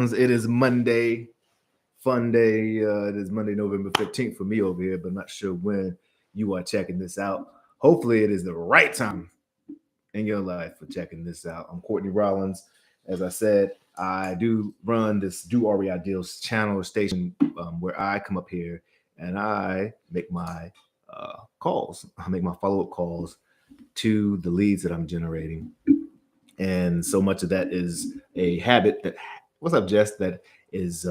It is Monday, fun day. It is Monday, November 15th for me over here, but I'm not sure when you are checking this out. Hopefully, it is the right time in your life for checking this out. I'm Courtney Rollins. As I said, I do run this Do REI Deals channel or station where I come up here and I make my calls. I make my follow up calls to the leads that I'm generating, and so much of that is a habit that what's up Jess, that is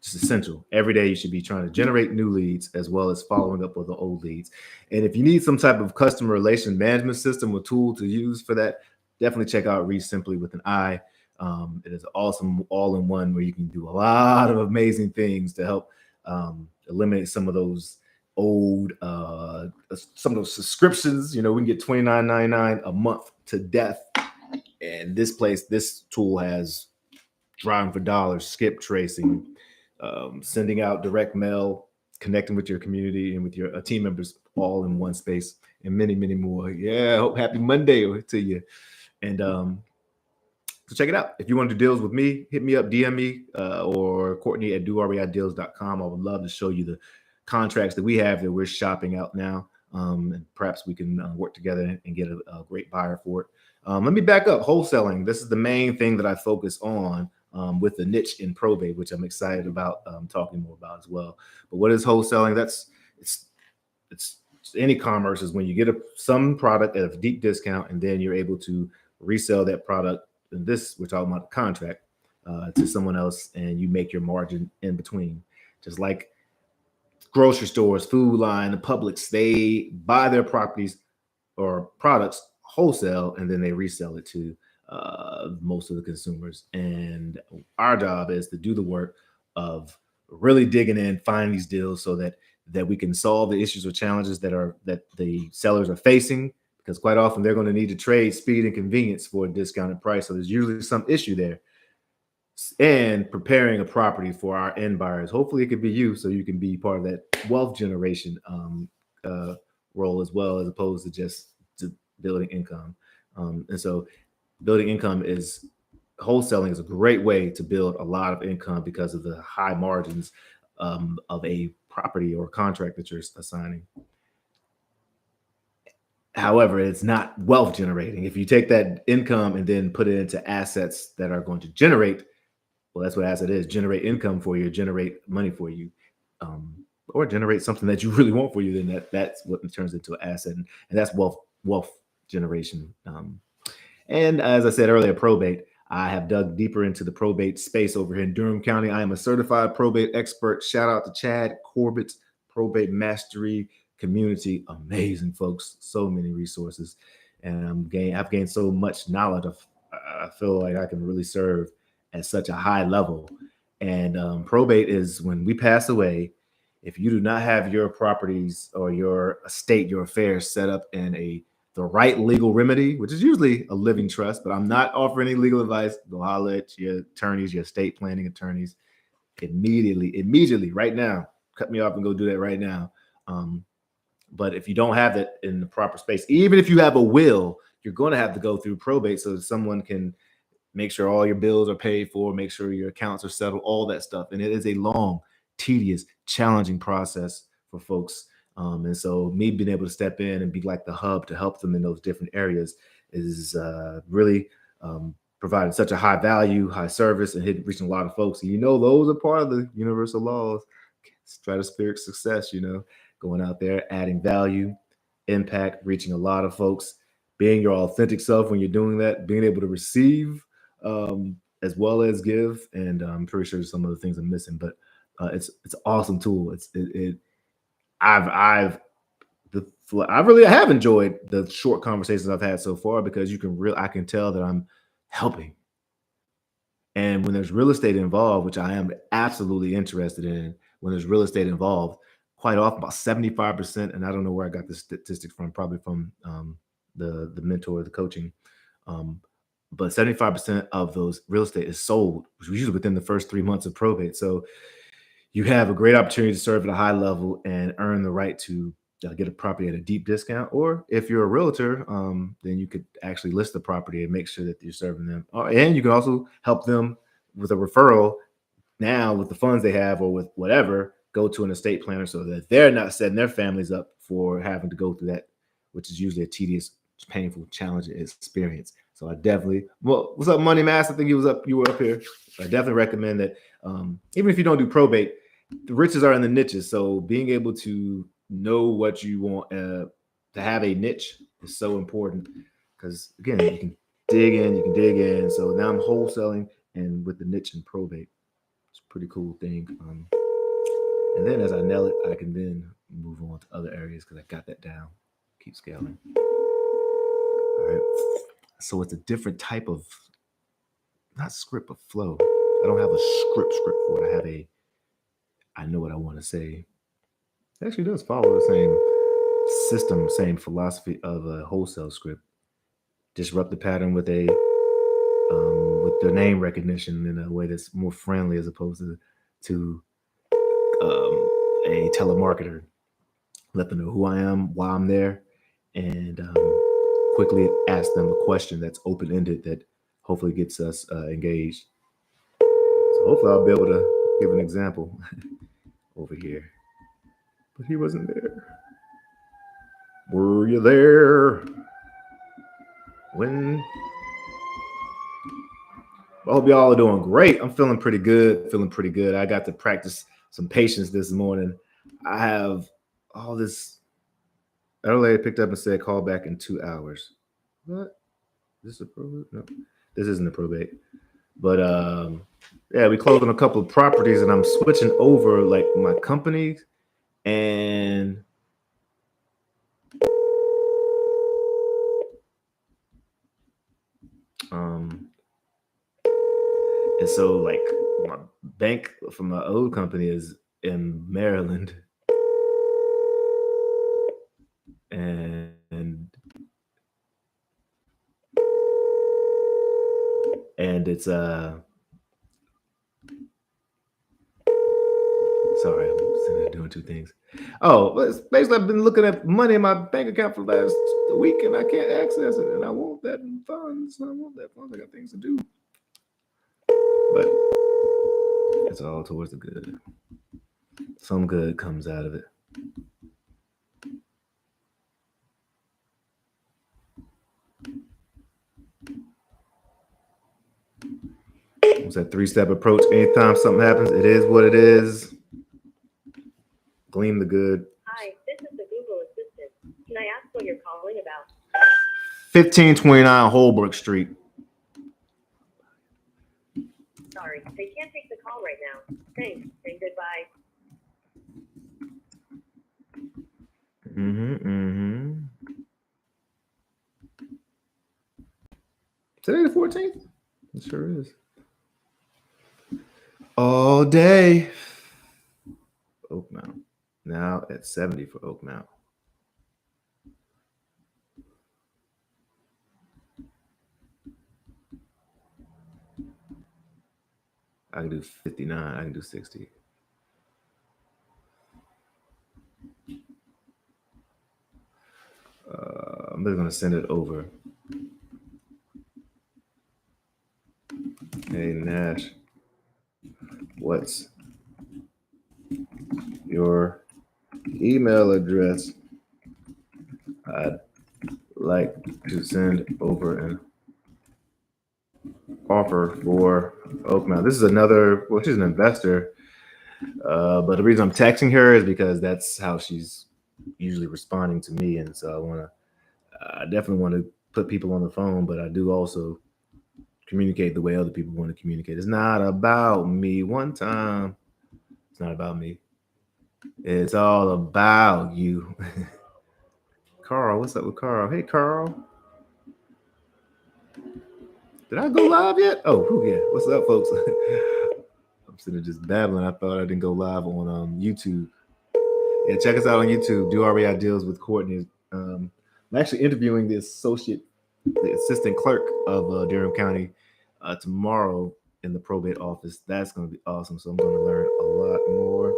just essential. Every day you should be trying to generate new leads as well as following up with the old leads. And if you need some type of customer relation management system or tool to use for that, definitely check out Reach Simply with an I. It is an awesome all-in-one where you can do a lot of amazing things to help eliminate some of those old some of those subscriptions. We can get $29.99 a month to death, and this tool has driving for dollars, skip tracing, sending out direct mail, connecting with your community and with your team members all in one space, and many, many more. Yeah, hope happy Monday to you. And so check it out. If you want to do deals with me, hit me up, DM me, or Courtney at doreideals.com. I would love to show you the contracts that we have that we're shopping out now. And perhaps we can work together and get a great buyer for it. Let me back up. Wholesaling. This is the main thing that I focus on with the niche in probate, which I'm excited about talking more about as well. But what is wholesaling? It's any commerce is when you get some product at a deep discount and then you're able to resell that product. And this, we're talking about the contract to someone else, and you make your margin in between. Just like grocery stores, Food Line, the Publix, they buy their properties or products wholesale, and then they resell it to most of the consumers. And our job is to do the work of really digging in, find these deals so that we can solve the issues or challenges that the sellers are facing, because quite often they're going to need to trade speed and convenience for a discounted price. So there's usually some issue there. And preparing a property for our end buyers. Hopefully it could be you, so you can be part of that wealth generation role as well, as opposed to just building income. And so building income wholesaling is a great way to build a lot of income because of the high margins of a property or contract that you're assigning. However, it's not wealth generating. If you take that income and then put it into assets that are going to generate, well, that's what asset is: generate income for you, generate money for you, or generate something that you really want for you. Then that's what it turns into an asset, and that's wealth generation. And as I said earlier, probate. I have dug deeper into the probate space over here in Durham County. I am a certified probate expert. Shout out to Chad Corbett's Probate Mastery community. Amazing folks, so many resources, and I've gained so much knowledge. I feel like I can really serve at such a high level. And probate is when we pass away. If you do not have your properties or your estate, your affairs set up in the right legal remedy, which is usually a living trust, but I'm not offering any legal advice. Go holler at your attorneys, your estate planning attorneys, immediately, right now. Cut me off and go do that right now. But if you don't have that in the proper space, even if you have a will, you're going to have to go through probate so that someone can make sure all your bills are paid for, make sure your accounts are settled, all that stuff. And it is a long, tedious, challenging process for folks. And so me being able to step in and be like the hub to help them in those different areas is really providing such a high value, high service, and reaching a lot of folks. And those are part of the universal laws, stratospheric success, going out there, adding value, impact, reaching a lot of folks, being your authentic self when you're doing that, being able to receive as well as give. And I'm pretty sure some of the things I'm missing, but it's an awesome tool. I have enjoyed the short conversations I've had so far, because I can tell that I'm helping. And when there's real estate involved, which I am absolutely interested in, when there's real estate involved, quite often about 75%, and I don't know where I got this statistic from, probably from the mentor, the coaching, but 75% of those real estate is sold, usually within the first 3 months of probate. So you have a great opportunity to serve at a high level and earn the right to get a property at a deep discount. Or if you're a realtor, then you could actually list the property and make sure that you're serving them. And you can also help them with a referral, now with the funds they have or with whatever, go to an estate planner so that they're not setting their families up for having to go through that, which is usually a tedious, painful, challenging experience. So I definitely, well, what's up, Money Mass? I think you were up here. I definitely recommend that. Even if you don't do probate, the riches are in the niches. So being able to know what you want to have a niche is so important because again, you can dig in, you can dig in. So now I'm wholesaling and with the niche and probate. It's a pretty cool thing. And then as I nail it, I can then move on to other areas because I got that down. Keep scaling. All right. So it's a different type of, not script, but flow. I don't have a script for it. I know what I want to say. It actually does follow the same system, same philosophy of a wholesale script. Disrupt the pattern with the name recognition in a way that's more friendly as opposed to a telemarketer. Let them know who I am, why I'm there, and quickly ask them a question that's open ended that hopefully gets us engaged. So hopefully I'll be able to give an example over here. But he wasn't there. Were you there when? I hope y'all are doing great. I'm feeling pretty good. I got to practice some patience this morning. I have all this. Earlier picked up and said call back in 2 hours. What? Is this a probate? No, this isn't a probate. But yeah, we closed on a couple of properties, and I'm switching over like my companies and and so like my bank from my old company is in Maryland, and it's sorry, I'm sitting there doing two things. Oh, well, basically I've been looking at money in my bank account for the last week and I can't access it, and I want that funds. I got things to do, but it's all towards the good. Some good comes out of it. It's that 3-step approach. Anytime something happens, it is what it is. Glean the good. Hi, this is the Google Assistant. Can I ask what you're calling about? 1529 Holbrook Street. Sorry, they can't take the call right now. Thanks, and goodbye. Today the 14th? It sure is. All day. Oakmount. Now at 70 for Oakmount. I can do 59. I can do 60. I'm just going to send it over. Hey, Nash, what's your email address? I'd like to send over an offer for Oakmount. This is another, well, she's an investor. But the reason I'm texting her is because that's how she's usually responding to me. And so I definitely want to put people on the phone, but I do also communicate the way other people want to communicate. It's not about me. One time, it's not about me. It's all about you. Carl, what's up with Carl? Hey, Carl. Did I go live yet? Oh, yeah. What's up, folks? I'm sitting there just babbling. I thought I didn't go live on YouTube. Yeah, check us out on YouTube. Do REI Deals with Courtney. I'm actually interviewing the assistant clerk of Durham County tomorrow in the probate office. That's going to be awesome. So I'm going to learn a lot more.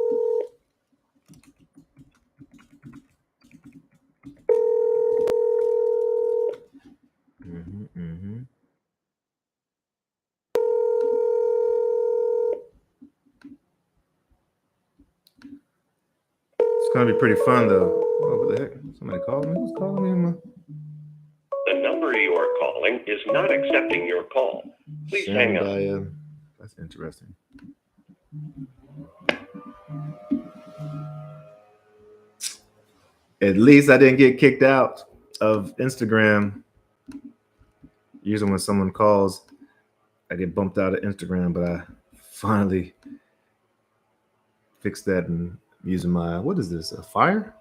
gonna be pretty fun though. Oh, what the heck? Somebody calling me? Who's calling me? The number you are calling is not accepting your call. Please hang up. That's interesting. At least I didn't get kicked out of Instagram. Usually when someone calls, I get bumped out of Instagram, but I finally fixed that and using my, what is this? A Fire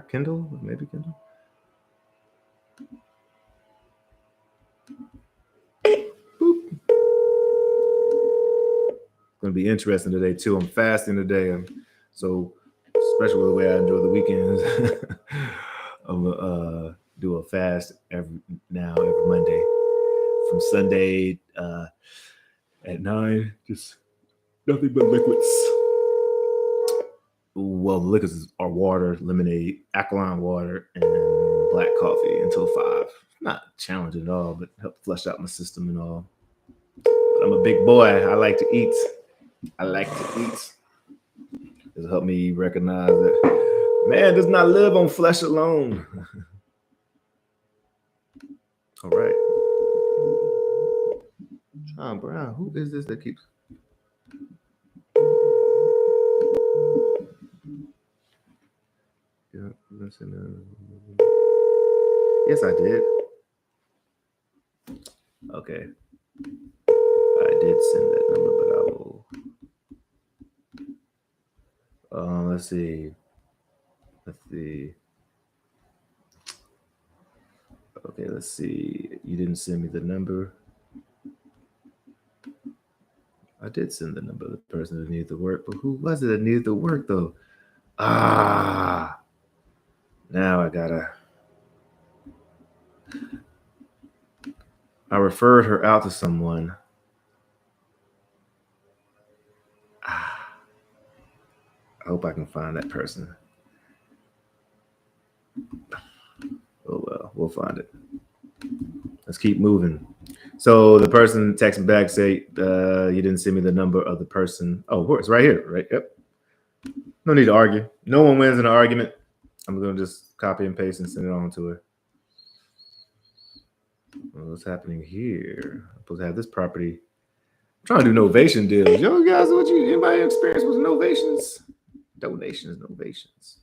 Kindle? Maybe Kindle? Boop. It's gonna be interesting today too. I'm fasting today. So especially the way I enjoy the weekends. I'm gonna do a fast every Monday from Sunday at 9, just nothing but liquids. Well, the liquids are water, lemonade, alkaline water, and black coffee until 5. Not challenging at all, but help flush out my system and all. But I'm a big boy. I like to eat. It'll help me recognize that man does not live on flesh alone. All right. John Brown, who is this that keeps? Yeah, listen. Yes, I did. Okay. I did send that number, but I will. Let's see. Okay, let's see. You didn't send me the number. I did send the number of the person that needed the work, but who was it that needed the work though? Now I referred her out to someone. I hope I can find that person. Oh well, we'll find it. Let's keep moving. So the person texted back, say, you didn't send me the number of the person. Oh, it's right here, right? Yep. No need to argue. No one wins in an argument. I'm going to just copy and paste and send it on to her. Well, what's happening here? I'm supposed to have this property. I'm trying to do novation deals. Yo, guys, anybody experience with novations? Novations.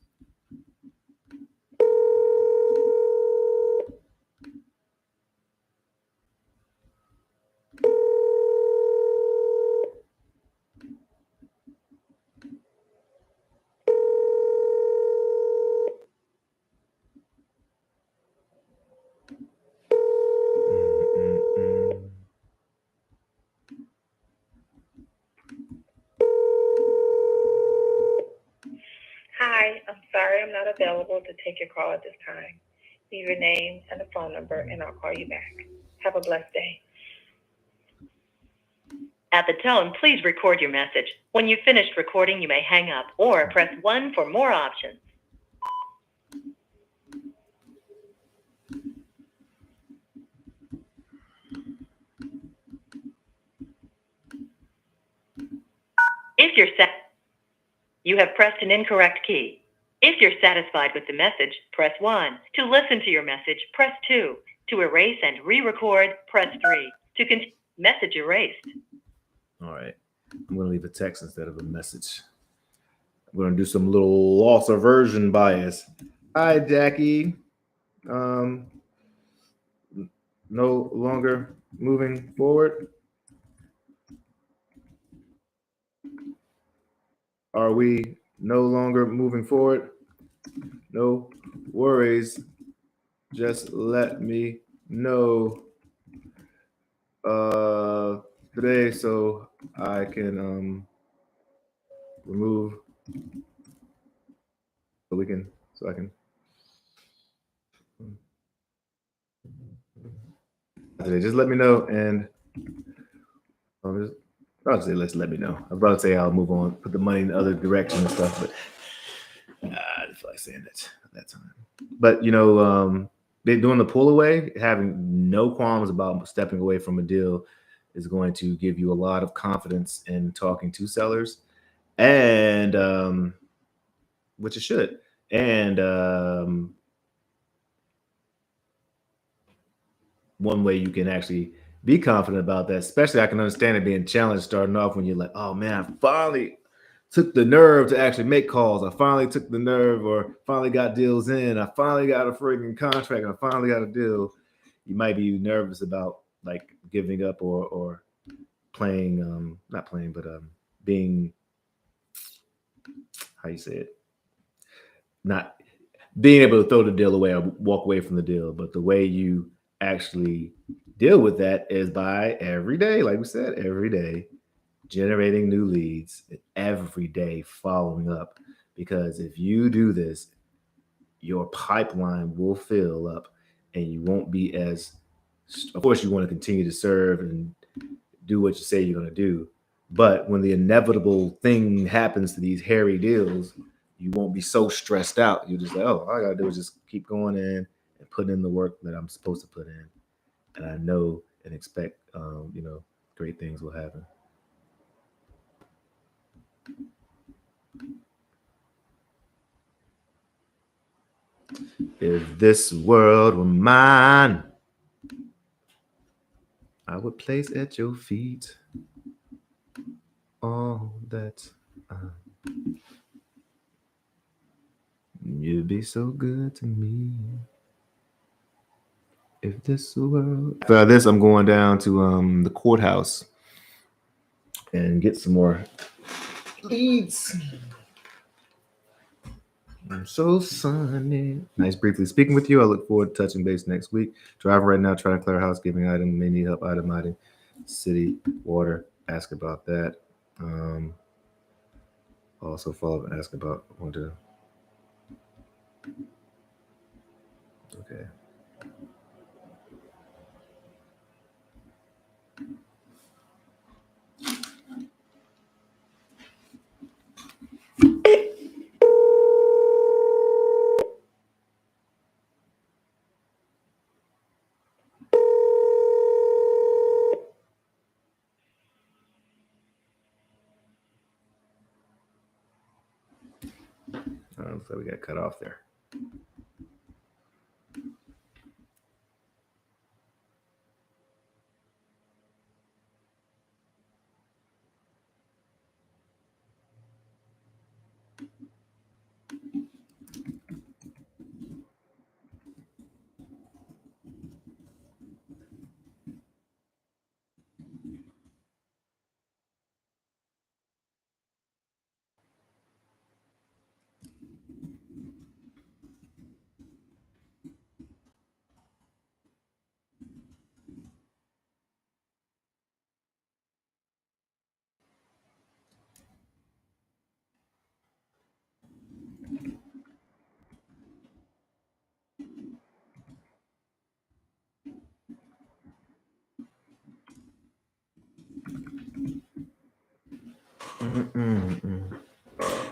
Hi, I'm sorry I'm not available to take your call at this time. Leave your name and a phone number, and I'll call you back. Have a blessed day. At the tone, please record your message. When you've finished recording, you may hang up or press 1 for more options. If you're set, you have pressed an incorrect key. If you're satisfied with the message, press 1. To listen to your message, press 2. To erase and re-record, press 3. To continue, message erased. All right. I'm going to leave a text instead of a message. I'm going to do some little loss aversion bias. Hi, Jackie. No longer moving forward. Are we no longer moving forward? No worries. Just let me know today so I can remove so I can today. Just let me know and I'll say let's let me know. I was about to say I'll move on, put the money in the other direction and stuff, but I didn't feel like saying that at that time. But doing the pull away, having no qualms about stepping away from a deal is going to give you a lot of confidence in talking to sellers. And which it should. And one way you can actually be confident about that, especially I can understand it being challenged starting off when you're like, oh man, I finally took the nerve to actually make calls. I finally took the nerve or finally got deals in. I finally got a freaking contract. I finally got a deal. You might be nervous about like giving up or playing, not playing, but being, how you say it, not being able to throw the deal away or walk away from the deal. But the way you actually deal with that is by every day, like we said, every day generating new leads, and every day following up. Because if you do this, your pipeline will fill up and you won't be as, of course, you want to continue to serve and do what you say you're going to do. But when the inevitable thing happens to these hairy deals, you won't be so stressed out. You're just like, oh, all I got to do is just keep going in and put in the work that I'm supposed to put in. And I know and expect, great things will happen. If this world were mine, I would place at your feet all that you'd be so good to me. If this world, after this, I'm going down to the courthouse and get some more leads. I'm so sunny. Nice briefly speaking with you. I look forward to touching base next week. Driving right now, trying to clear housekeeping item. May need help itemizing city water. Ask about that. Also follow up and ask about want to. Okay. Looks like we got cut off there.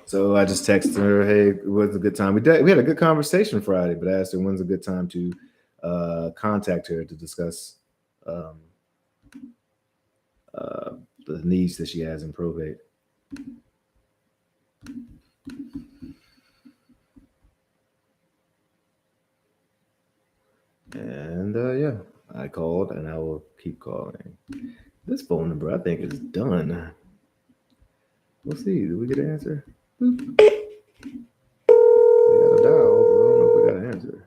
So I just texted her, "Hey, it was a good time. We had a good conversation Friday, but I asked her when's a good time to contact her to discuss the needs that she has in probate." And yeah, I called, and I will keep calling. This phone number, I think, is done. We'll see. Did we get an answer? Boop. We got a dial, but I don't know if we got an answer.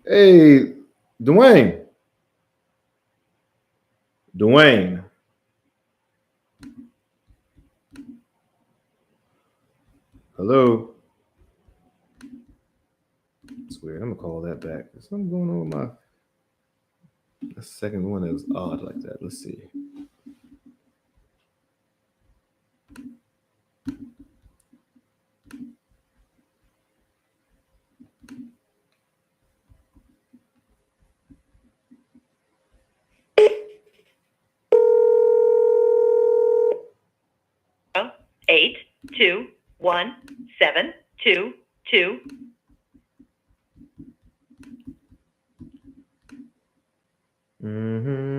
Hey, Dwayne. Dwayne. Hello. It's weird. I'm gonna call that back. There's something going on with my the second one that was odd like that. Let's see. Oh, 821-722. Mm-hmm.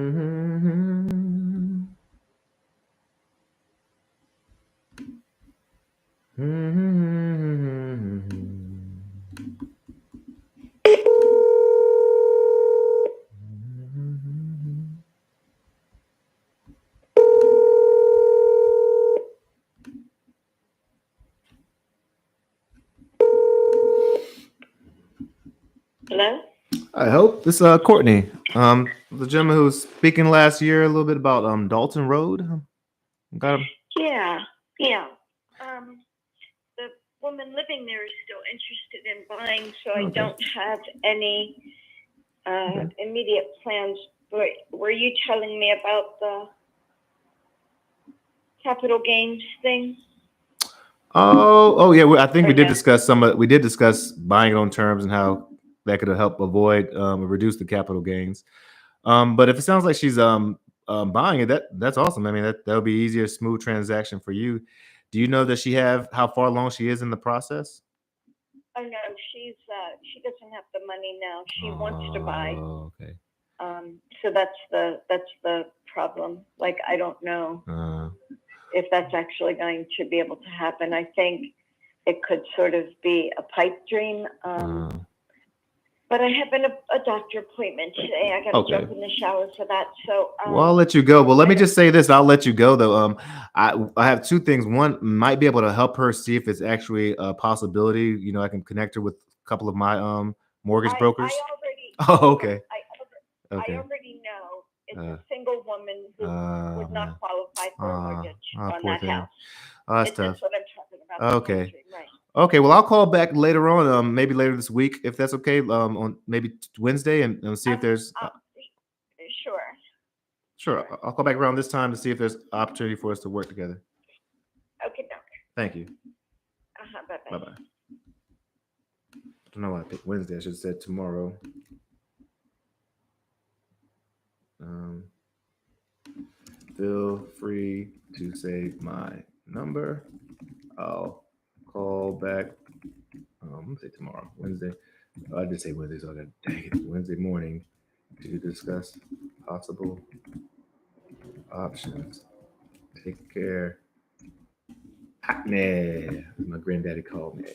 Hello? I hope this is Courtney. The gentleman who was speaking last year a little bit about Dalton Road. Got him. Yeah. The woman living there is still interested in buying, so I Okay. don't have any immediate plans. But were you telling me about the capital gains thing? Oh yeah. I think we did Okay. discuss we did discuss buying it on terms and how that could help avoid or reduce the capital gains. But if it sounds like she's buying it, that's awesome. I mean, that'll be easier, smooth transaction for you. Do you know that how far along she is in the process? Oh no, she doesn't have the money now. She wants to buy. Oh, okay. So that's the problem. Like, I don't know if that's actually going to be able to happen. I think it could sort of be a pipe dream. But I have a doctor appointment today. I got to jump in the shower for that. So well, I'll let you go. Well, let me just say this. I'll let you go though. I have two things. One, might be able to help her see if it's actually a possibility. You know, I can connect her with a couple of my mortgage brokers. Okay. I already know it's a single woman who would not qualify for a mortgage on that house. Oh, that's It's tough. just what I'm talking about. Okay. Right. Okay, well, I'll call back later on, maybe later this week, if that's okay, on maybe Wednesday, and see if there's. Sure. Sure, I'll call back around this time to see if there's opportunity for us to work together. Okay, doctor. Thank you. Bye-bye. Bye-bye. I don't know why I picked Wednesday. I should have said tomorrow. Feel free to save my number. I'll call back. I'm gonna say tomorrow, Wednesday. I did say Wednesday, so I got dang it, Wednesday morning to discuss possible options. Take care. Nah, my granddaddy called me.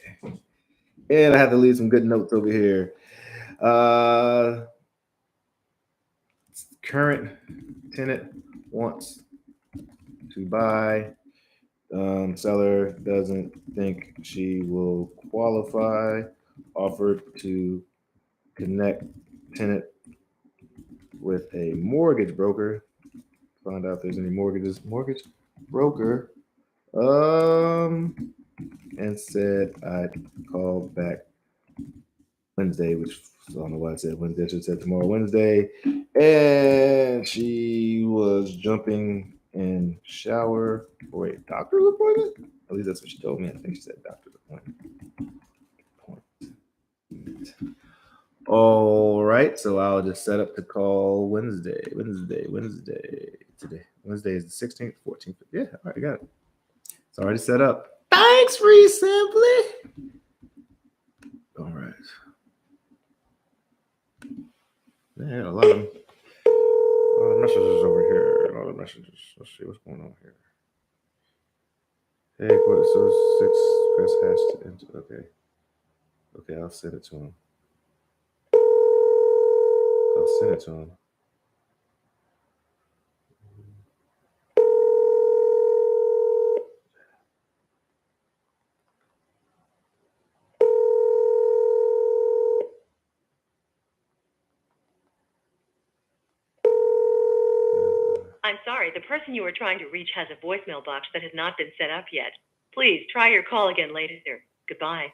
And I have to leave some good notes over here. Current tenant wants to buy. Seller doesn't think she will qualify. Offered to connect tenant with a mortgage broker. Find out if there's any mortgage broker. And said I'd call back Wednesday, which I don't know why I said Wednesday. I should have said tomorrow, Wednesday. And she was jumping in shower for a doctor's appointment. At least that's what she told me. I think she said doctor's appointment. All right, so I'll just set up the call Wednesday. Today. Wednesday is the 16th, 14th. Yeah, all right, got it. It's already set up. Thanks, Resamply. All right. Yeah, a lot of messages over here. A lot of messages. Let's see what's going on here. Hey, what? So 6 press hash to enter. Okay. Okay, I'll send it to him. I'm sorry, the person you are trying to reach has a voicemail box that has not been set up yet. Please try your call again later. Goodbye.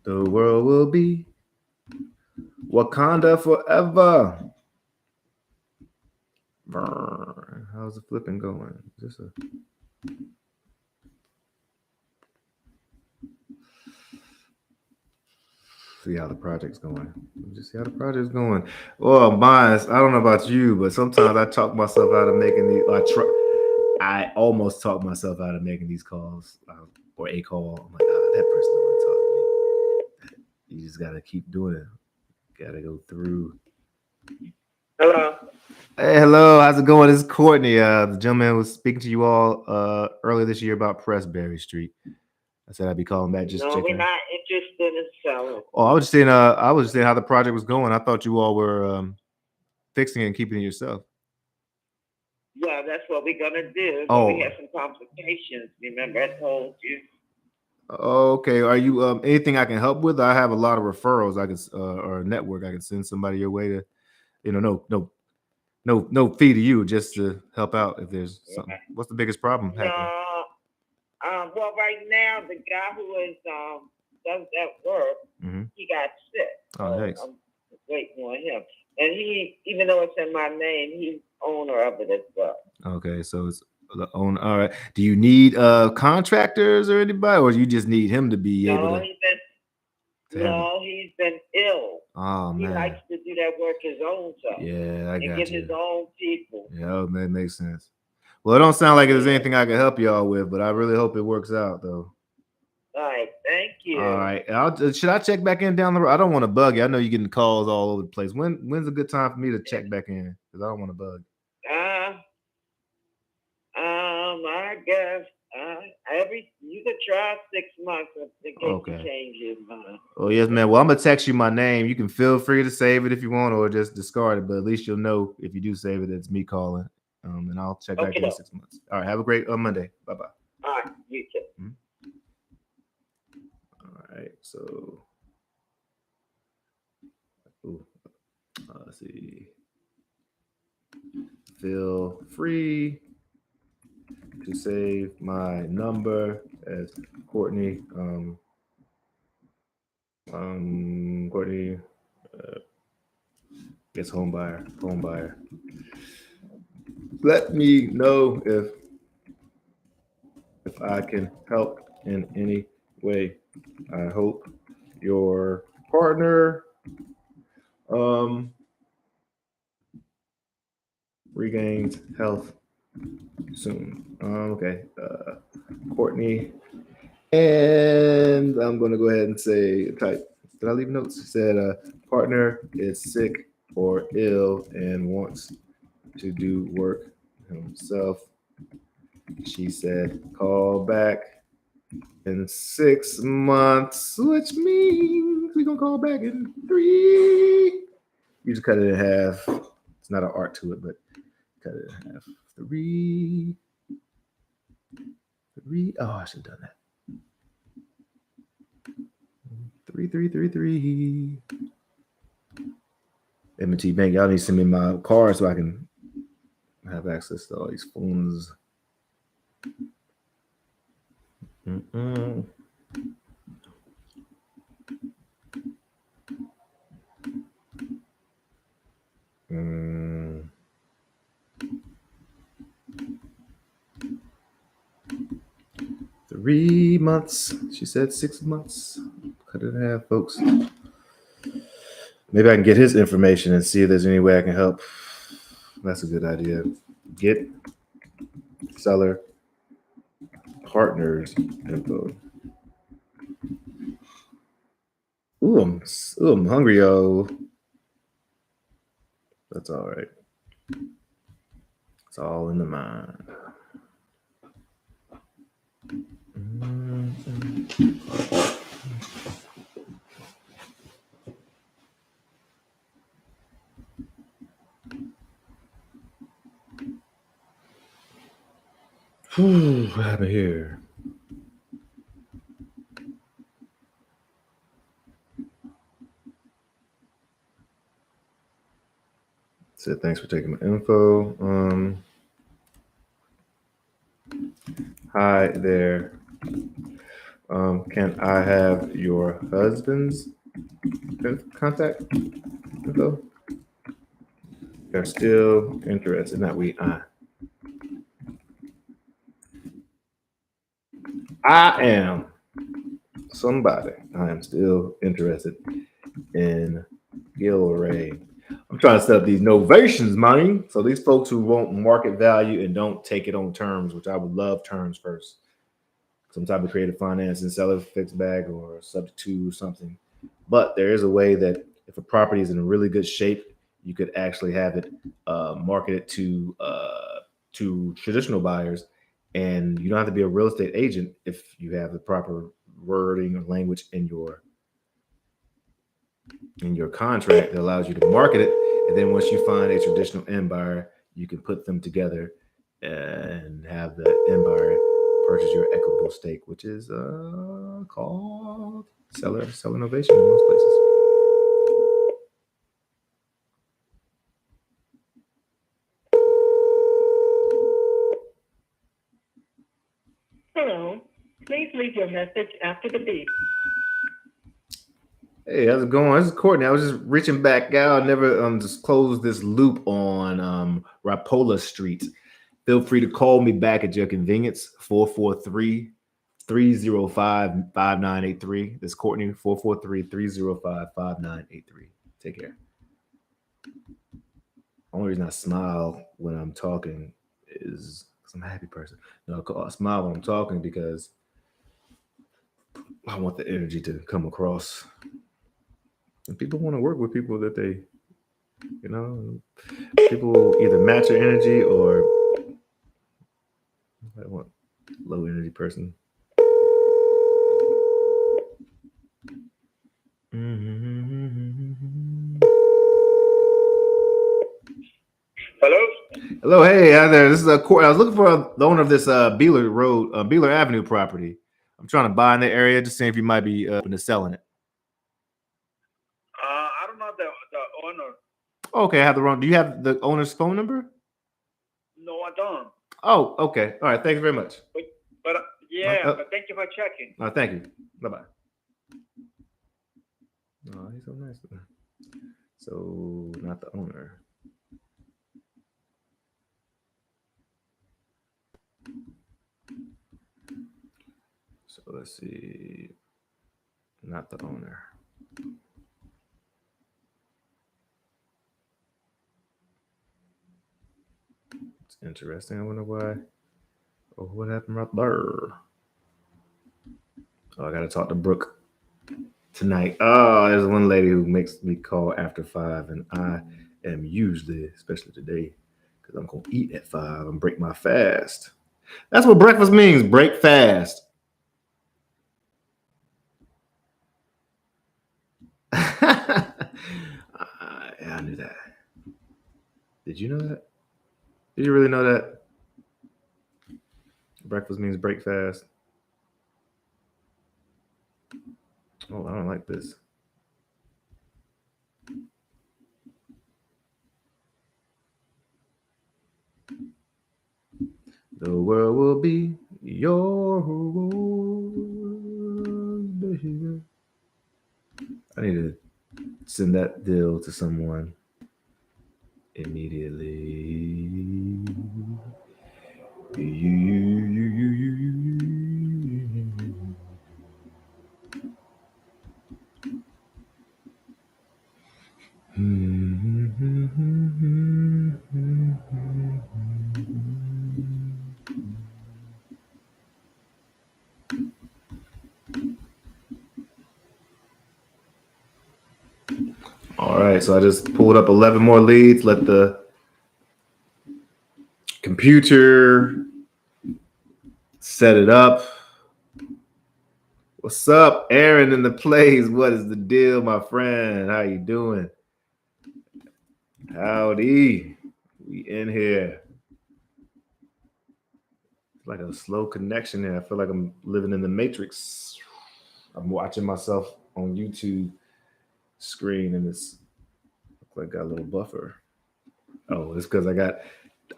The world will be Wakanda forever. How's the flipping going? Is this a... See how the project's going. Just see how the project's going. Well, mine, I don't know about you, but sometimes I talk myself out of making these. I almost talk myself out of making these calls or a call. I'm like, that person don't want to talk to me. You just gotta keep doing it. Gotta go through. Hello. Hey, hello. How's it going? This is Courtney. The gentleman was speaking to you all earlier this year about Pressberry Street. I said I'd be calling back. Just checking. We're not interested in selling. Oh, I was just saying. I was just saying how the project was going. I thought you all were fixing it and keeping it yourself. Yeah, that's what we're gonna do. Oh. But we have some complications. Remember, I told you. Okay. Are you anything I can help with? I have a lot of referrals I can or a network I can send somebody your way to, no fee to you, just to help out if there's something. What's the biggest problem happening? No. Well, right now the guy who is does that work, he got sick. Oh, So thanks. I'm waiting on him. And he, even though it's in my name, he's owner of it as well. Okay, so it's the owner. All right. Do you need contractors or anybody, or you just need him to be able No, to? he's been ill. Oh He man. likes to do that work his own self. Yeah, I And got get you. his own people. Yeah, oh, that makes sense. Well, it don't sound like there's anything I can help y'all with, but I really hope it works out, though. All right, thank you. All right. Should I check back in down the road? I don't want to bug you. I know you're getting calls all over the place. When's a good time for me to check back in? Because I don't want to bug. I guess you could try 6 months in case Okay. you change your mind. Oh yes, man. Well, I'm gonna text you my name. You can feel free to save it if you want, or just discard it. But at least you'll know if you do save it, it's me calling. And I'll check back in 6 months. All right. Have a great Monday. Bye bye. All right, you too. All right. So, let's see. Feel free to save my number as Courtney. Courtney gets home buyer. Let me know if I can help in any way. I hope your partner regains health soon. Okay. Courtney. And I'm going to go ahead and say, type. Did I leave notes? It said, partner is sick or ill and wants to do work himself. She said, call back in 6 months, which means we're going to call back in 3. You just cut it in half. It's not an art to it, but cut it in half. 3. Oh, I should have done that. 3. M&T Bank, y'all need to send me my card so I can have access to all these phones. Three months. She said 6 months. Cut it in half, folks. Maybe I can get his information and see if there's any way I can help. That's a good idea. Get seller partners info. Ooh, I'm hungry, yo. That's all right. It's all in the mind. What happened here? Said thanks for taking my info. Hi there. Can I have your husband's contact info? They're still interested. Not we. I am somebody. I am still interested in Gilray. I'm trying to set up these novations, man. So these folks who want market value and don't take it on terms, which I would love terms first. Some type of creative finance and seller fixed bag or subject to something. But there is a way that if a property is in really good shape, you could actually have it marketed to traditional buyers, and you don't have to be a real estate agent if you have the proper wording or language in your contract that allows you to market it. And then once you find a traditional end buyer, you can put them together and have the end buyer purchase your equitable stake, which is called seller innovation in most places. Hello. Please leave your message after the beep. Hey, how's it going? This is Courtney. I was just reaching back out. I never just closed this loop on Rapola Street. Feel free to call me back at your convenience, 443-305-5983. This is Courtney, 443-305-5983. Take care. Only reason I smile when I'm talking is because I'm a happy person. No, I smile when I'm talking because I want the energy to come across. And people want to work with people that they, people either match your energy or I want low energy person. Hello? Hello, hey, hi there. This is Court. I was looking for the owner of this Beeler Avenue property. I'm trying to buy in the area, just seeing if you might be open to selling it. I don't know the owner. Okay, I have the wrong. Do you have the owner's phone number? No, I don't. Oh, okay. All right. Thank you very much. But but thank you for checking. Thank you. Bye-bye. Oh, he's so nice. So, not the owner. So, let's see. Not the owner. It's interesting. I wonder why. Oh, what happened right there? Oh, I got to talk to Brooke tonight. Oh, there's one lady who makes me call after 5, and I am usually, especially today, because I'm going to eat at 5 and break my fast. That's what breakfast means, break fast. Yeah, I knew that. Did you know that? Did you really know that? Breakfast means break fast. Oh, I don't like this. The world will be your own, baby. I need to send that deal to someone immediately. All right, so I just pulled up 11 more leads. Let the computer set it up. What's up, Aaron in the place? What is the deal, my friend? How you doing? Howdy. We in here. It's like a slow connection there. I feel like I'm living in the Matrix. I'm watching myself on YouTube screen, and it's like got a little buffer. Oh, it's because I got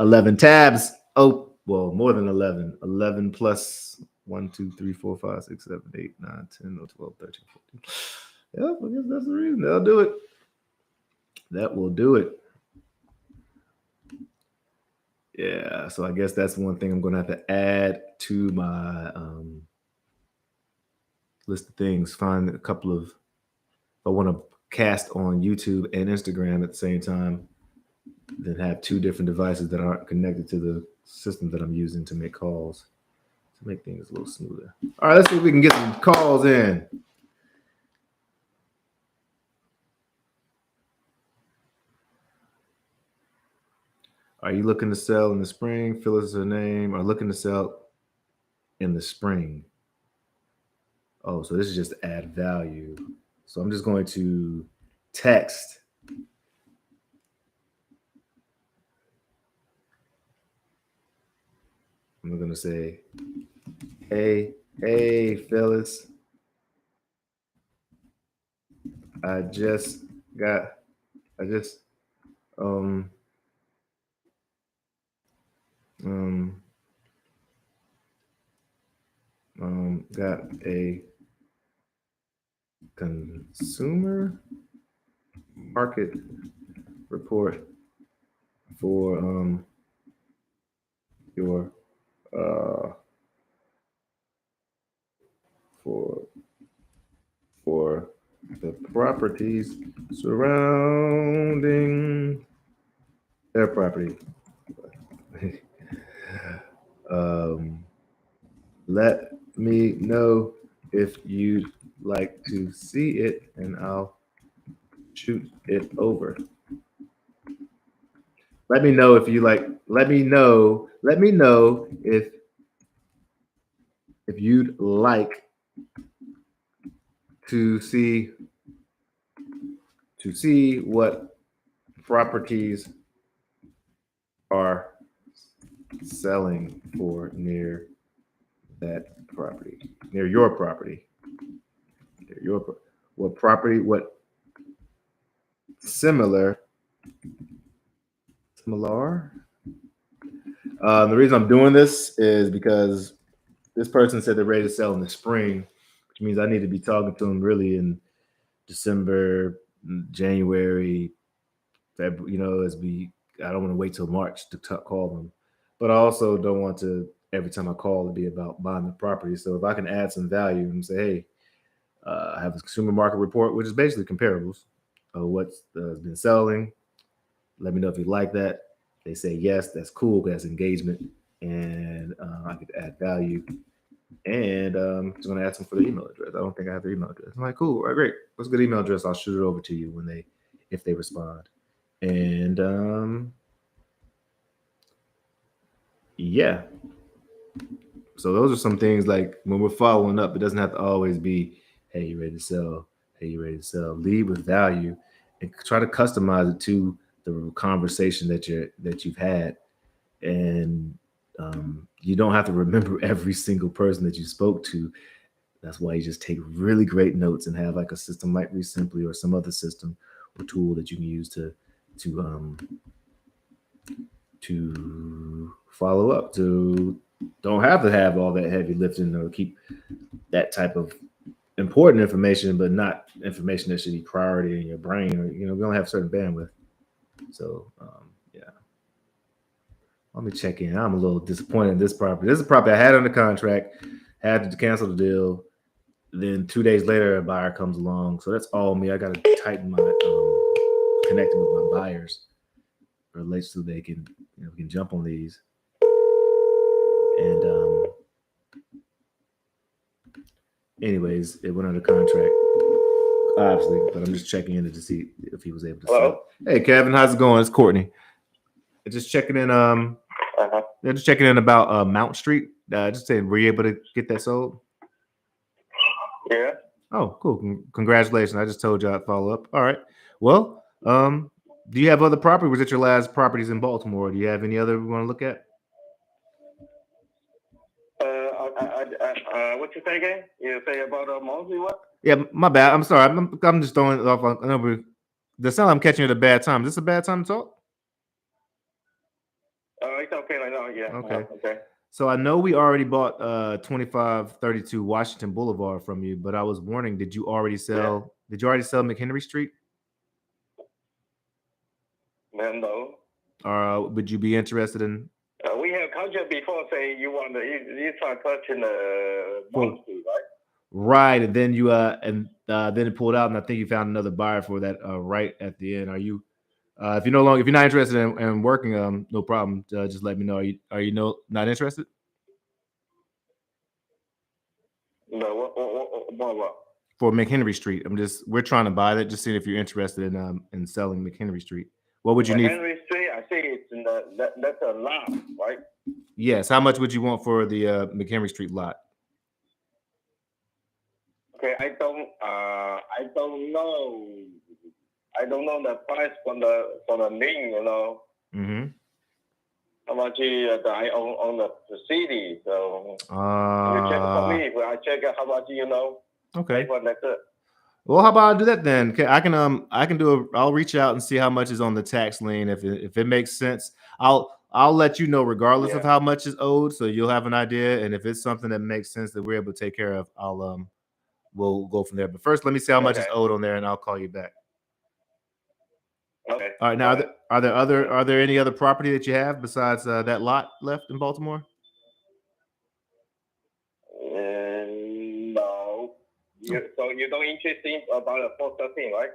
11 tabs. Oh, well, more than 11. 11 plus 1, 2, 3, 4, 5, 6, 7, 8, 9, 10, 12, 13, 14. Yeah, I guess that's the reason. That'll do it. That will do it. Yeah, so I guess that's one thing I'm going to have to add to my list of things. Find a couple of, if I want to cast on YouTube and Instagram at the same time, then have 2 different devices that aren't connected to the system that I'm using to make calls to make things a little smoother. All right, let's see if we can get some calls in. Are you looking to sell in the spring? Phyllis is her name. Are looking to sell in the spring? Oh, so this is just to add value. So I'm just going to text. I'm going to say, Hey, Phyllis. I just got um um got a consumer market report for your uh for for the properties surrounding their property. um, let me know if you'd like to see it, and I'll shoot it over. Let me know if you like. Let me know. Let me know if you'd like to see what properties are selling for near that property, near your property, near your what property, what similar. The reason I'm doing this is because this person said they're ready to sell in the spring, which means I need to be talking to them really in December, January, February. I don't want to wait till March to call them, but I also don't want to every time I call to be about buying the property. So if I can add some value and say, hey, I have a consumer market report, which is basically comparables of what's been selling. Let me know if you like that. They say yes, that's cool. That's engagement, and I could add value. And just going to ask them for the email address. I don't think I have their email address. I'm like, cool, all right, great. What's a good email address? I'll shoot it over to you if they respond. And yeah. So those are some things like when we're following up, it doesn't have to always be, hey, you ready to sell? Hey, you ready to sell? Lead with value and try to customize it to the conversation that you've had. And you don't have to remember every single person that you spoke to. That's why you just take really great notes and have like a system like Resimply or some other system or tool that you can use to follow up. To don't have to have all that heavy lifting or keep that type of important information, but not information that should be priority in your brain. Or we don't have certain bandwidth. So yeah. Let me check in. I'm a little disappointed in this property. This is a property I had under contract, had to cancel the deal. Then 2 days later, a buyer comes along. So that's all me. I got to tighten my connecting with my buyers relates so they can we can jump on these. And anyways, it went under contract, obviously. But I'm just checking in to see if he was able to sell. Hey, Kevin, how's it going? It's Courtney. Just checking in. Just checking in about Mount Street. Just saying, were you able to get that sold? Yeah. Oh, cool. Congratulations. I just told you I'd follow up. All right. Well, do you have other property? Was it your last properties in Baltimore? Do you have any other we want to look at? What you say again? You say about mostly what? Yeah, my bad. I'm sorry. I'm just throwing it off. I know the sound I'm catching at a bad time. Is this a bad time to talk? It's okay right now. Yeah. Okay. Okay. So I know we already bought 2532 Washington Boulevard from you, but I was wondering, did you already sell? Yeah. Did you already sell McHenry Street? No. Would you be interested in? We have contract before. Say you want you start touching the Mount Street, right? Right, and then then it pulled out, and I think you found another buyer for that right at the end. Are you? If you're not interested in working, no problem. Just let me know. Are you not interested? No. What? For McHenry Street, we're trying to buy that. Just seeing if you're interested in selling McHenry Street. What would you need? McHenry Street, I see it's in that's a lot, right? Yes. How much would you want for the McHenry Street lot? Okay, I don't know. I don't know the price for the link, Mm-hmm. How much I own the city. So you check for me. When I check how much Okay. That's it. Well, how about I do that then? Okay, I can do I'll reach out and see how much is on the tax lien. If it makes sense, I'll let you know regardless of how much is owed, so you'll have an idea. And if it's something that makes sense that we're able to take care of, we'll go from there. But first, let me see how much is owed on there, and I'll call you back. Okay. All right. Now, are there any other property that you have besides that lot left in Baltimore? No. So you don't interested about the 413, right?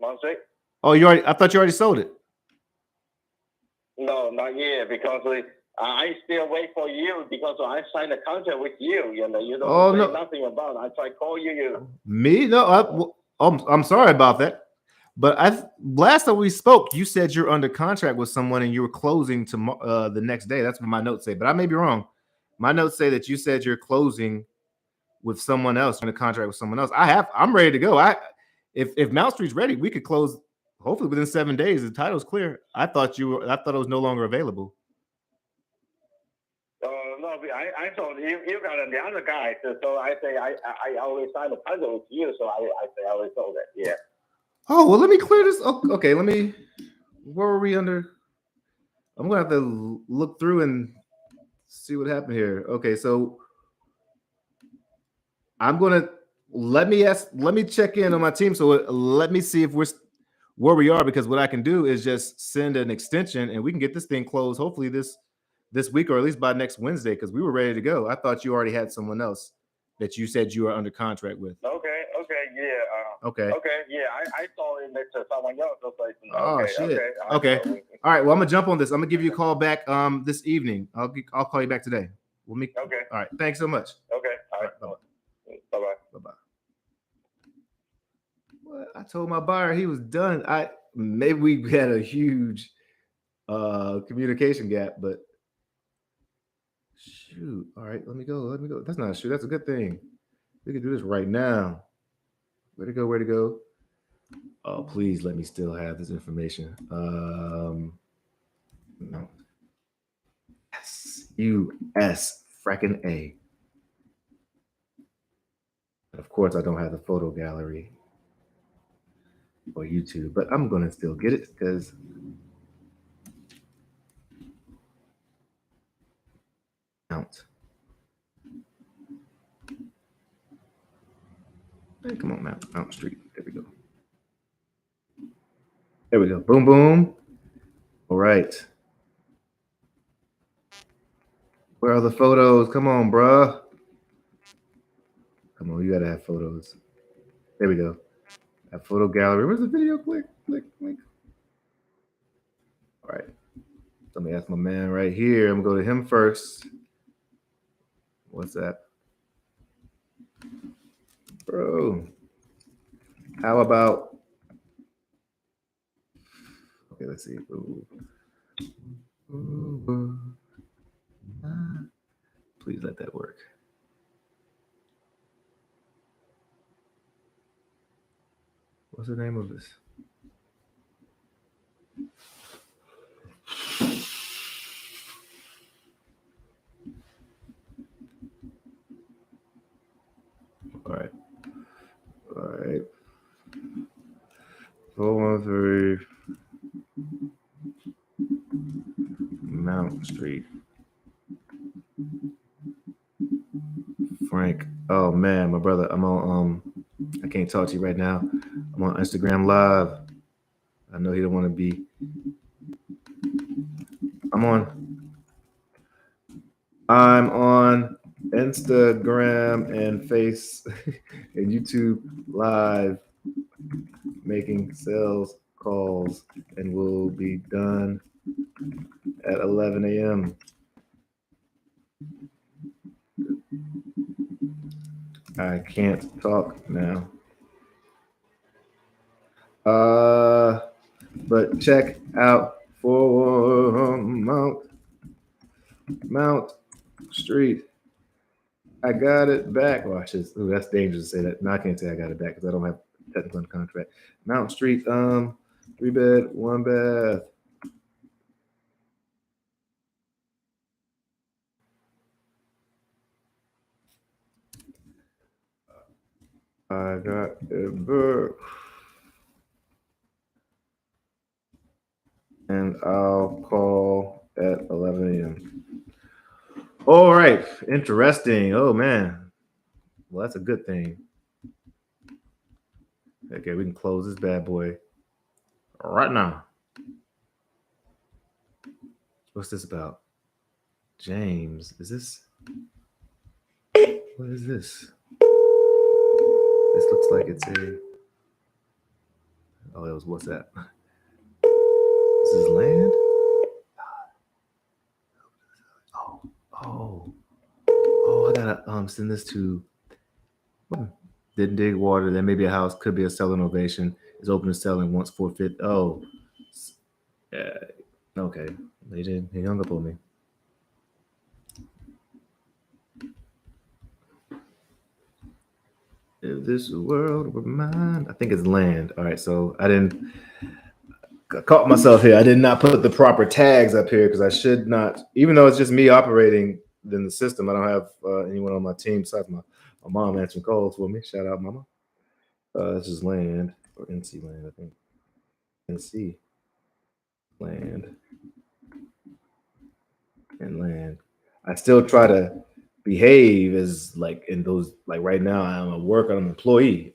Monthly? Oh, I thought you already sold it. No, not yet, because I still wait for you because I signed a contract with you. You don't say nothing about it. I try to call you. Me? No. I'm sorry about that. But last time we spoke, you said you're under contract with someone and you were closing the next day. That's what my notes say, but I may be wrong. My notes say that you said you're closing with someone else, in a contract with someone else. I'm ready to go. If Mount Street's ready, we could close hopefully within 7 days. The title's clear. I thought it was no longer available. No, I thought you got the other guy. So I say I always signed a contract with you. So I say I always sold it. Yeah. Oh, well, let me clear this. Okay, where were we under? I'm going to have to look through and see what happened here. Okay, so I'm going to let me check in on my team. So let me see if we're where we are, because what I can do is just send an extension and we can get this thing closed hopefully this week, or at least by next Wednesday, because we were ready to go. I thought you already had someone else that you said you were under contract with. Okay, yeah. Okay, yeah. I saw it next to someone else. Oh, shit. Okay. All right. Well, I'm gonna jump on this. I'm gonna give you a call back this evening. I'll call you back today. Okay. All right. Thanks so much. Okay. All right. Bye-bye. Bye-bye. What? I told my buyer he was done. Maybe we had a huge communication gap, but shoot. All right, let me go. That's not a shoot. That's a good thing. We can do this right now. Where to go? Oh, please let me still have this information. No. US fracking A. And of course, I don't have the photo gallery or YouTube, but I'm gonna still get it because Mount. Hey, come on, Mount Street. There we go. Boom, boom. All right. Where are the photos? Come on, bruh. Come on, you gotta have photos. There we go. That photo gallery. Where's the video? Click. All right. Let me ask my man right here. I'm gonna go to him first. What's that? Bro. How about? Okay, let's see. Please let that work. What's the name of this? All right. 413 Mount Street. Frank. Oh man, my brother. I'm on I can't talk to you right now. I'm on Instagram Live. I know he don't want to be. I'm on Instagram and Face and YouTube Live making sales calls, and will be done at 11 a.m. I can't talk now. But check out for Mount Street. I got it back. Watch this. Ooh, that's dangerous to say that. No, I can't say I got it back because I don't have technical contract. Mount Street, 3 bed, 1 bath. I got it booked. And I'll call at 11 a.m. All right. Interesting. Oh, man. Well, that's a good thing. Okay, we can close this bad boy right now. What's this about? James. Is this? What is this? This looks like it's a. Oh, it was what's that? This is land? Oh. Oh, I gotta send this to didn't dig water, then maybe a house, could be a selling ovation, is open to selling once forfeit. Oh. Yeah. Okay. He hung up on me. If this world were mine. I think it's land. All right, so I caught myself here. I did not put the proper tags up here because I should not, even though it's just me operating in the system. I don't have anyone on my team besides my mom answering calls for me. Shout out, mama. This is land or NC land, I think. NC land and land. I still try to behave as like in those, like right now I'm a worker, I'm an employee.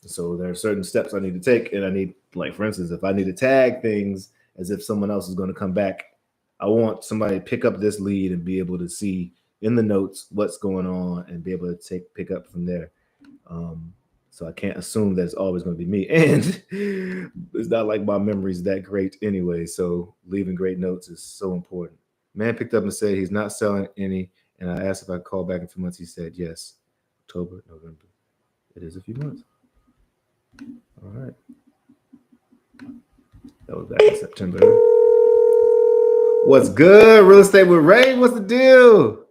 So there are certain steps I need to take, and I need, like, for instance, if I need to tag things as if someone else is going to come back, I want somebody to pick up this lead and be able to see in the notes what's going on and be able to pick up from there. So I can't assume that it's always going to be me, and it's not like my memory's that great anyway. So leaving great notes is so important. Man picked up and said he's not selling any, and I asked if I could call back in a few months. He said yes. October, November. It is a few months. All right. That was back in September. What's good? Real estate with Ray? What's the deal?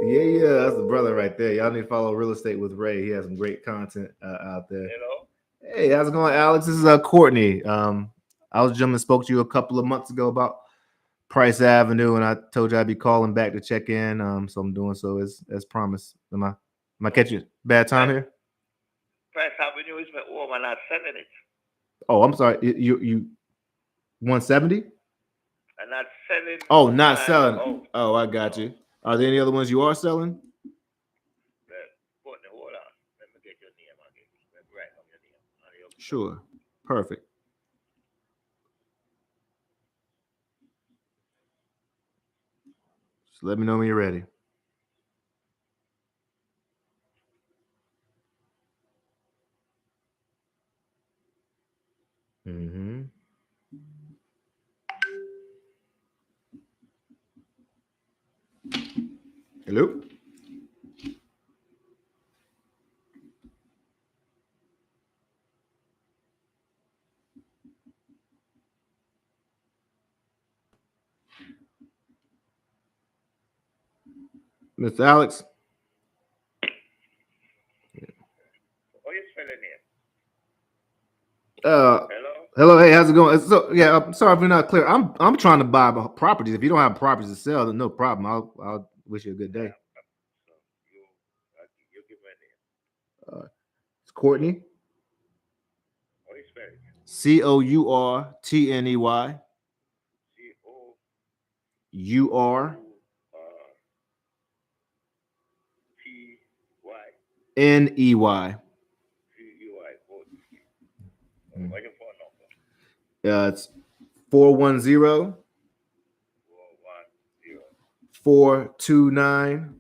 Yeah. That's the brother right there. Y'all need to follow Real Estate with Ray. He has some great content out there. Hello. Hey, how's it going, Alex? This is Courtney. I was gentleman spoke to you a couple of months ago about Price Avenue, and I told you I'd be calling back to check in. So I'm doing so as promised. Am I catching you bad time here? Price Avenue is my home and not selling it. Oh, I'm sorry. You 170? I'm not selling. Oh, not selling. Oh, I got you. Are there any other ones you are selling? Courtney, hold on. Let me get your name again. Let me write down your name. Sure. Perfect. Just let me know when you're ready. Mm-hmm. Hello? Mr. Alex? What is spelling name? Hello? Hello? Hey, how's it going? So yeah, I'm sorry if we're not clear. I'm trying to buy properties. If you don't have properties to sell, then no problem. I'll wish you a good day. So you give me a name. It's Courtney. What is spelling? Courtney. COUR Ney. What's your phone number? It's 410 429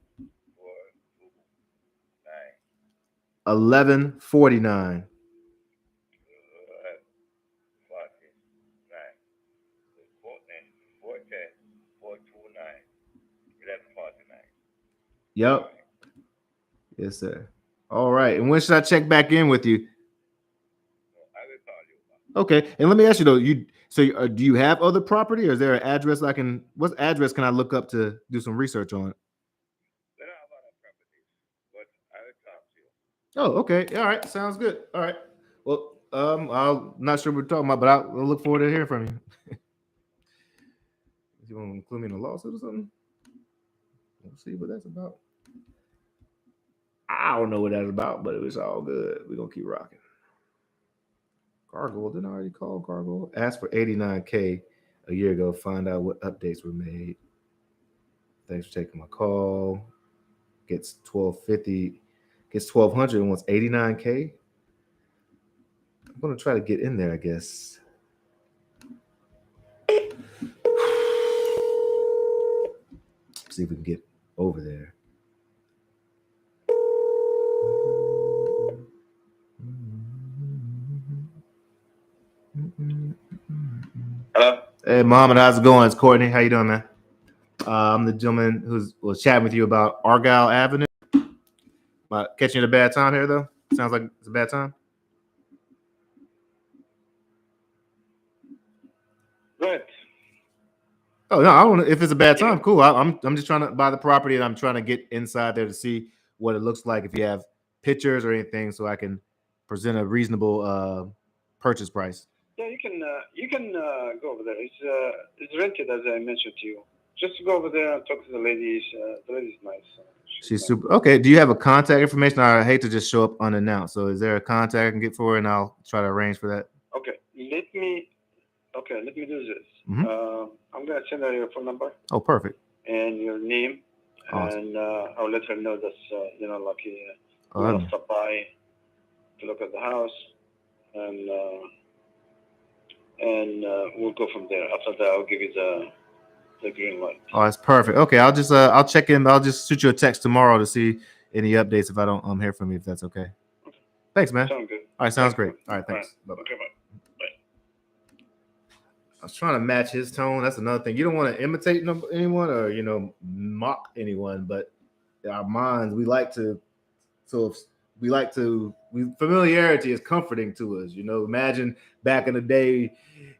1149. Yep. Yes, sir. All right. And when should I check back in with you? I will call you. Okay. And let me ask you though, do you have other property, or is there an address what address can I look up to do some research on? We don't have other properties, but I will talk to you. Oh, okay. All right. Sounds good. All right. Well, I'm not sure what we're talking about, but I'll look forward to hearing from you. You want to include me in a lawsuit or something? We'll see what that's about. I don't know what that's about, but it was all good. We're gonna keep rocking. Gargoyle, didn't I already call Gargoyle? Asked for 89K a year ago. Find out what updates were made. Thanks for taking my call. Gets 1250, gets 1200 and wants 89K. I'm gonna try to get in there, I guess. See if we can get over there. Hello. Hey, Mohammed, how's it going? It's Courtney. How you doing, man? I'm the gentleman who was chatting with you about Argyle Avenue. Am I catching you at a bad time here, though? Sounds like it's a bad time. Good. Oh no, I don't. If it's a bad time, cool. I'm just trying to buy the property, and I'm trying to get inside there to see what it looks like. If you have pictures or anything, so I can present a reasonable purchase price. Yeah, you can go over there. It's rented, as I mentioned to you. Just go over there and talk to the ladies. The lady's nice. She's super. Okay. Do you have a contact information? I hate to just show up unannounced. So is there a contact I can get for her, and I'll try to arrange for that? Okay. Let me do this. Mm-hmm. I'm gonna send her your phone number. Oh, perfect. And your name, awesome. And I'll let her know that we're gonna stop by to look at the house, and we'll go from there. After that, I'll give you the green light. Oh, that's perfect. Okay, I'll check in. I'll just shoot you a text tomorrow to see any updates if I don't hear from you, if that's okay. Thanks, man. Sounds good. All right, sounds great. All right, thanks. All right. Okay, bye. I was trying to match his tone. That's another thing. You don't want to imitate anyone or mock anyone, but our minds, familiarity is comforting to us. Imagine back in the day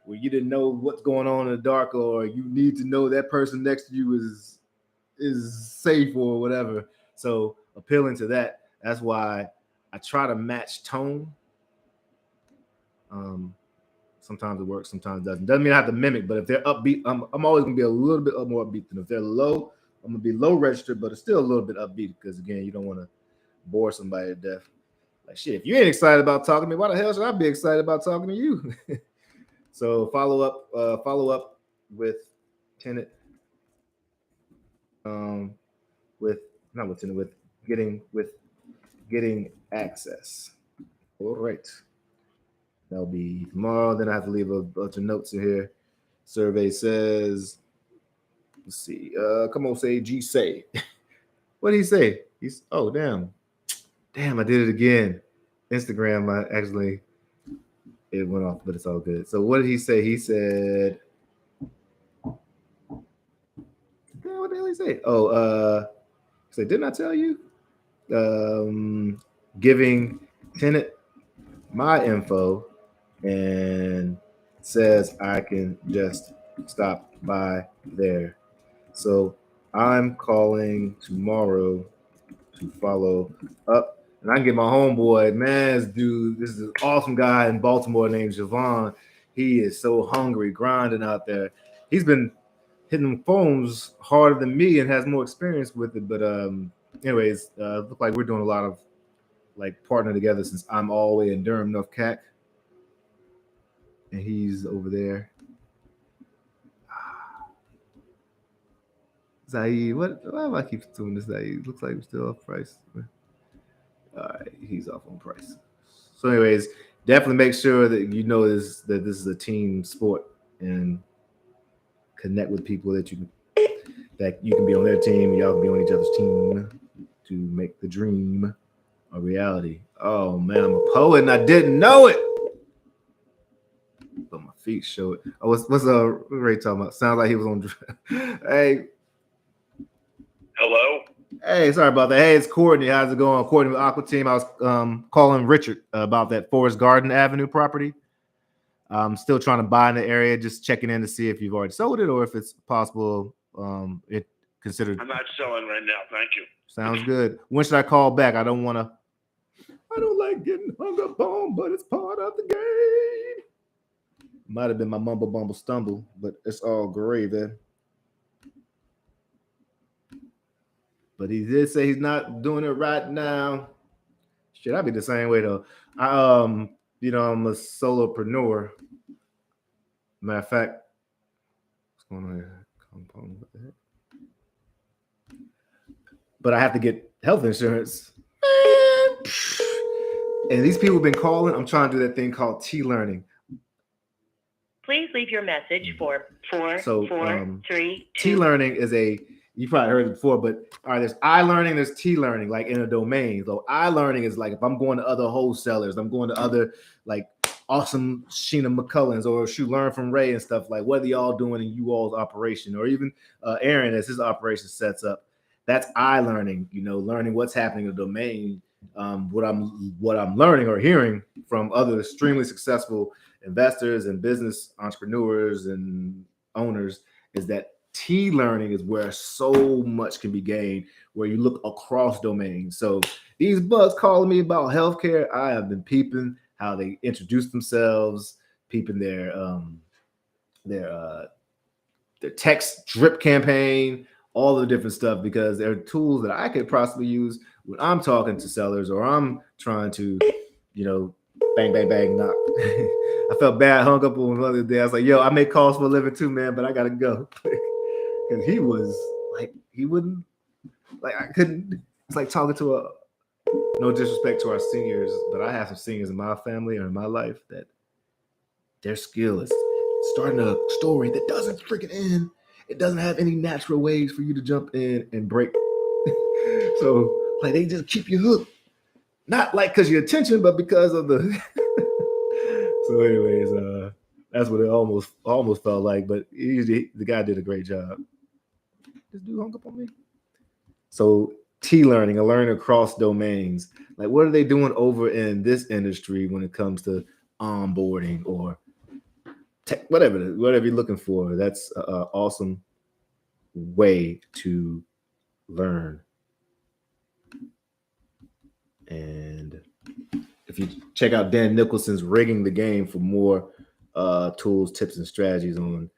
where you didn't know what's going on in the dark, or you need to know that person next to you is safe or whatever. So appealing to that. That's why I try to match tone. Sometimes it works, sometimes it doesn't. Doesn't mean I have to mimic, but if they're upbeat, I'm always gonna be a little bit more upbeat than if they're low. I'm gonna be low registered, but it's still a little bit upbeat because again, you don't want to bore somebody to death. Like shit, if you ain't excited about talking to me, why the hell should I be excited about talking to you? So follow up with tenant, with getting access. All right. That'll be tomorrow. Then I have to leave a bunch of notes in here. Survey says, let's see. Come on, say G say. What did he say? Oh, damn. Damn, I did it again. Instagram, it went off, but it's all good. So what did he say? He said, damn, what the hell did he say? Oh, he said, didn't I tell you? Giving tenant my info and says I can just stop by there. So I'm calling tomorrow to follow up. And I can get my homeboy, man, this is an awesome guy in Baltimore named Javon. He is so hungry, grinding out there. He's been hitting phones harder than me and has more experience with it. But anyways, look like we're doing a lot of partner together since I'm all the way in Durham, North Cac. And he's over there. Zaid, why do I keep doing this? Zaid looks like we're still off price. All right, he's off on price. So, anyways, definitely make sure that you know that this is a team sport and connect with people that you can be on their team and y'all can be on each other's team to make the dream a reality. Oh man, I'm a poet and I didn't know it. But my feet show it. Oh, what's Ray talking about? Sounds like he was on. Hey. Hello. Hey, sorry about that. Hey, it's Courtney. How's it going? Courtney with Aqua Team. I was calling Richard about that Forest Garden Avenue property. I'm still trying to buy in the area, just checking in to see if you've already sold it or if it's possible it considered. I'm not selling right now. Thank you. Sounds good. When should I call back? I don't like getting hung up on, but it's part of the game. Might have been my mumble bumble stumble, but it's all gravy. But he did say he's not doing it right now. Shit, I'd be the same way though. I'm a solopreneur. Matter of fact, what's going on here? Component, what the heck? But I have to get health insurance. And these people have been calling. I'm trying to do that thing called T-learning. Please leave your message for 443. T-learning is you probably heard it before, but all right, there's I-learning, there's T-learning, like in a domain. So I-learning is like if I'm going to other wholesalers, I'm going to other like awesome Sheena McCullens or learn from Ray and stuff, like what are y'all doing in you all's operation, or even Aaron as his operation sets up. That's I-learning, learning what's happening in the domain. What I'm learning or hearing from other extremely successful investors and business entrepreneurs and owners is that T-learning is where so much can be gained, where you look across domains. So these bugs calling me about healthcare, I have been peeping how they introduce themselves, peeping their text drip campaign, all the different stuff, because they're tools that I could possibly use when I'm talking to sellers or I'm trying to, bang, bang, bang, knock. I felt bad, hung up on the other day. I was like, yo, I make calls for a living too, man, but I gotta go. Because he was like, he wouldn't, like, I couldn't, it's like talking to no disrespect to our seniors, but I have some seniors in my family or in my life that their skill is starting a story that doesn't freaking end. It doesn't have any natural ways for you to jump in and break. So, like, they just keep you hooked. Not like because your attention, but because of the. So, anyways, that's what it almost felt like. But the guy did a great job. This dude hung up on me. So, T-learning, a learning across domains. Like, what are they doing over in this industry when it comes to onboarding or whatever you're looking for? That's an awesome way to learn. And if you check out Dan Nicholson's Rigging the Game for more tools, tips, and strategies on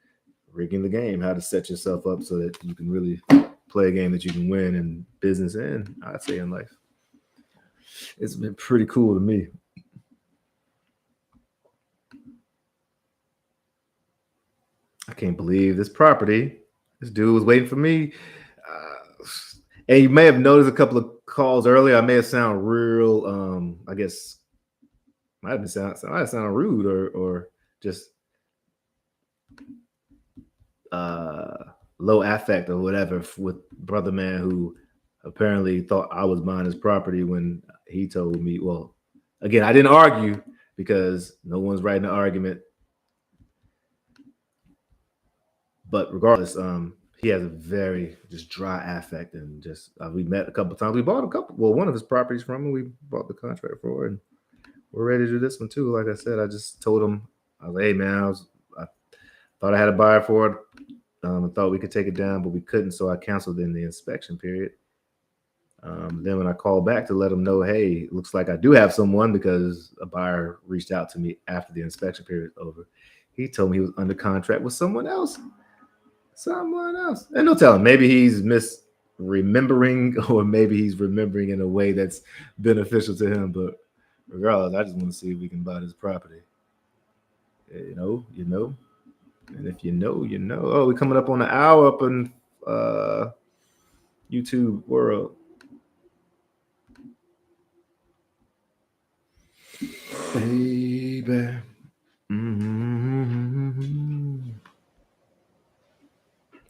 rigging the game, how to set yourself up so that you can really play a game that you can win in business and I'd say in life. It's been pretty cool to me. I can't believe this property. This dude was waiting for me. And you may have noticed a couple of calls earlier. I may have sounded real, I guess, might have sound rude or just low affect or whatever with brother man who apparently thought I was buying his property when he told me, well, again, I didn't argue because no one's writing an argument. But regardless, he has a very just dry affect, and just we met a couple of times. We bought one of his properties from him. We bought the contract for, and we're ready to do this one too. Like I said, I just told him, I was like, hey man, I thought I had a buyer for it. I thought we could take it down, but we couldn't, so I canceled in the inspection period. Then when I called back to let him know, hey, it looks like I do have someone because a buyer reached out to me after the inspection period was over. He told me he was under contract with someone else. And no telling, maybe he's misremembering or maybe he's remembering in a way that's beneficial to him. But regardless, I just want to see if we can buy this property. You know. And if you know, you know. Oh, we're coming up on an hour up in YouTube world. Baby.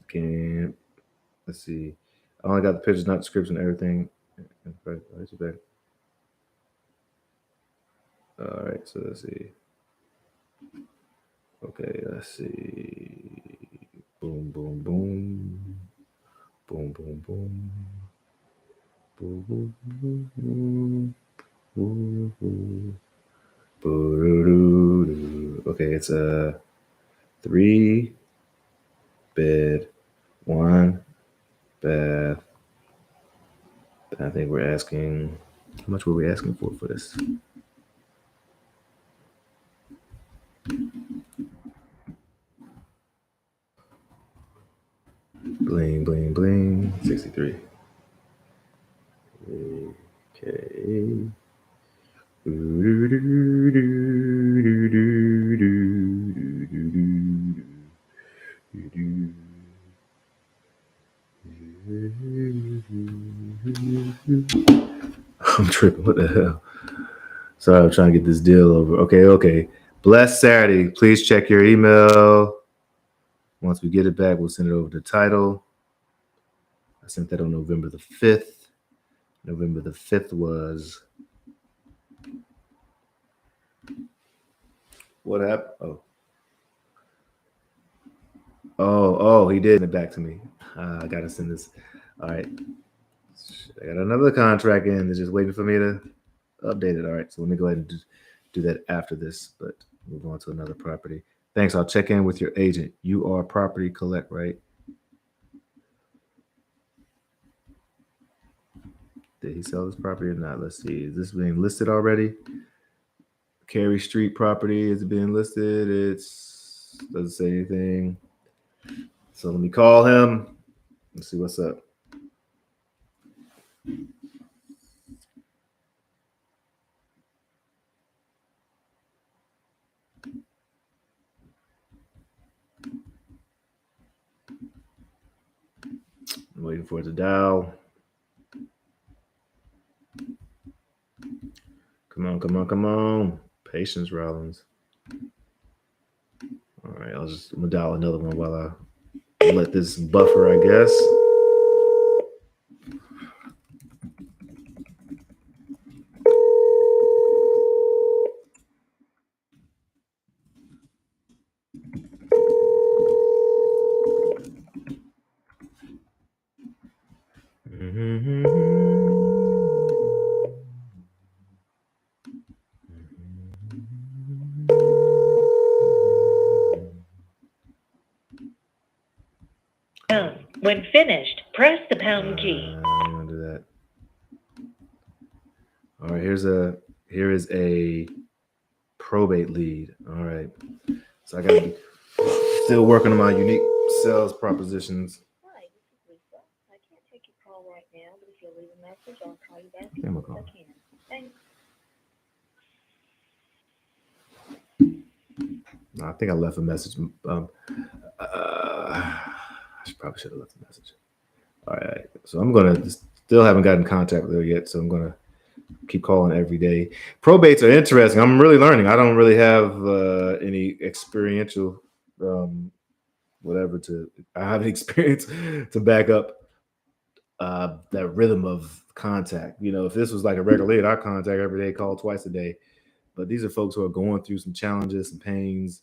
Can't. Let's see. I only got the pictures, not description, everything. All right, so let's see. Okay, let's see. Boom, boom, boom. Boom, boom, boom. Boom, boom, boom, boom. Boom, boom. Okay, it's a 3-bed, 1 bath. I think we're asking, how much were we asking for this? Bling, bling, bling, 63. I'm tripping. What the hell? Sorry, I'm trying to get this deal over. Okay. Blessed Saturday. Please check your email. Once we get it back, we'll send it over to title. I sent that on November the 5th. November the 5th was... What happened? Oh, he did send it back to me. I got to send this. All right. I got another contract in. They're just waiting for me to update it. All right. So let me go ahead and do that after this, but move on to another property. Thanks. I'll check in with your agent. You are Property Collect, right? Did he sell this property or not? Let's see. Is this being listed already? Cary Street property is being listed. It's doesn't say anything. So let me call him and see what's up. I'm waiting for it to dial. Come on. Patience, Rollins. All right, I'm gonna dial another one while I let this buffer, I guess. When finished, press the pound key. I'm gonna do that. All right, here is a probate lead. All right, so I gotta be still working on my unique sales propositions. Hi, this is Lisa. I can't take your call right now, but if you'll leave a message, I'll call you back as soon as I can. Thanks. No, I think I left a message. I probably should have left a message. All right, so I'm gonna still haven't gotten in contact with her yet, so I'm gonna keep calling every day. Probates are interesting. I'm really learning. I don't really have any experiential I have an experience to back up that rhythm of contact. You know, if this was like a regular lead, I contact every day, call twice a day. But these are folks who are going through some challenges, some pains.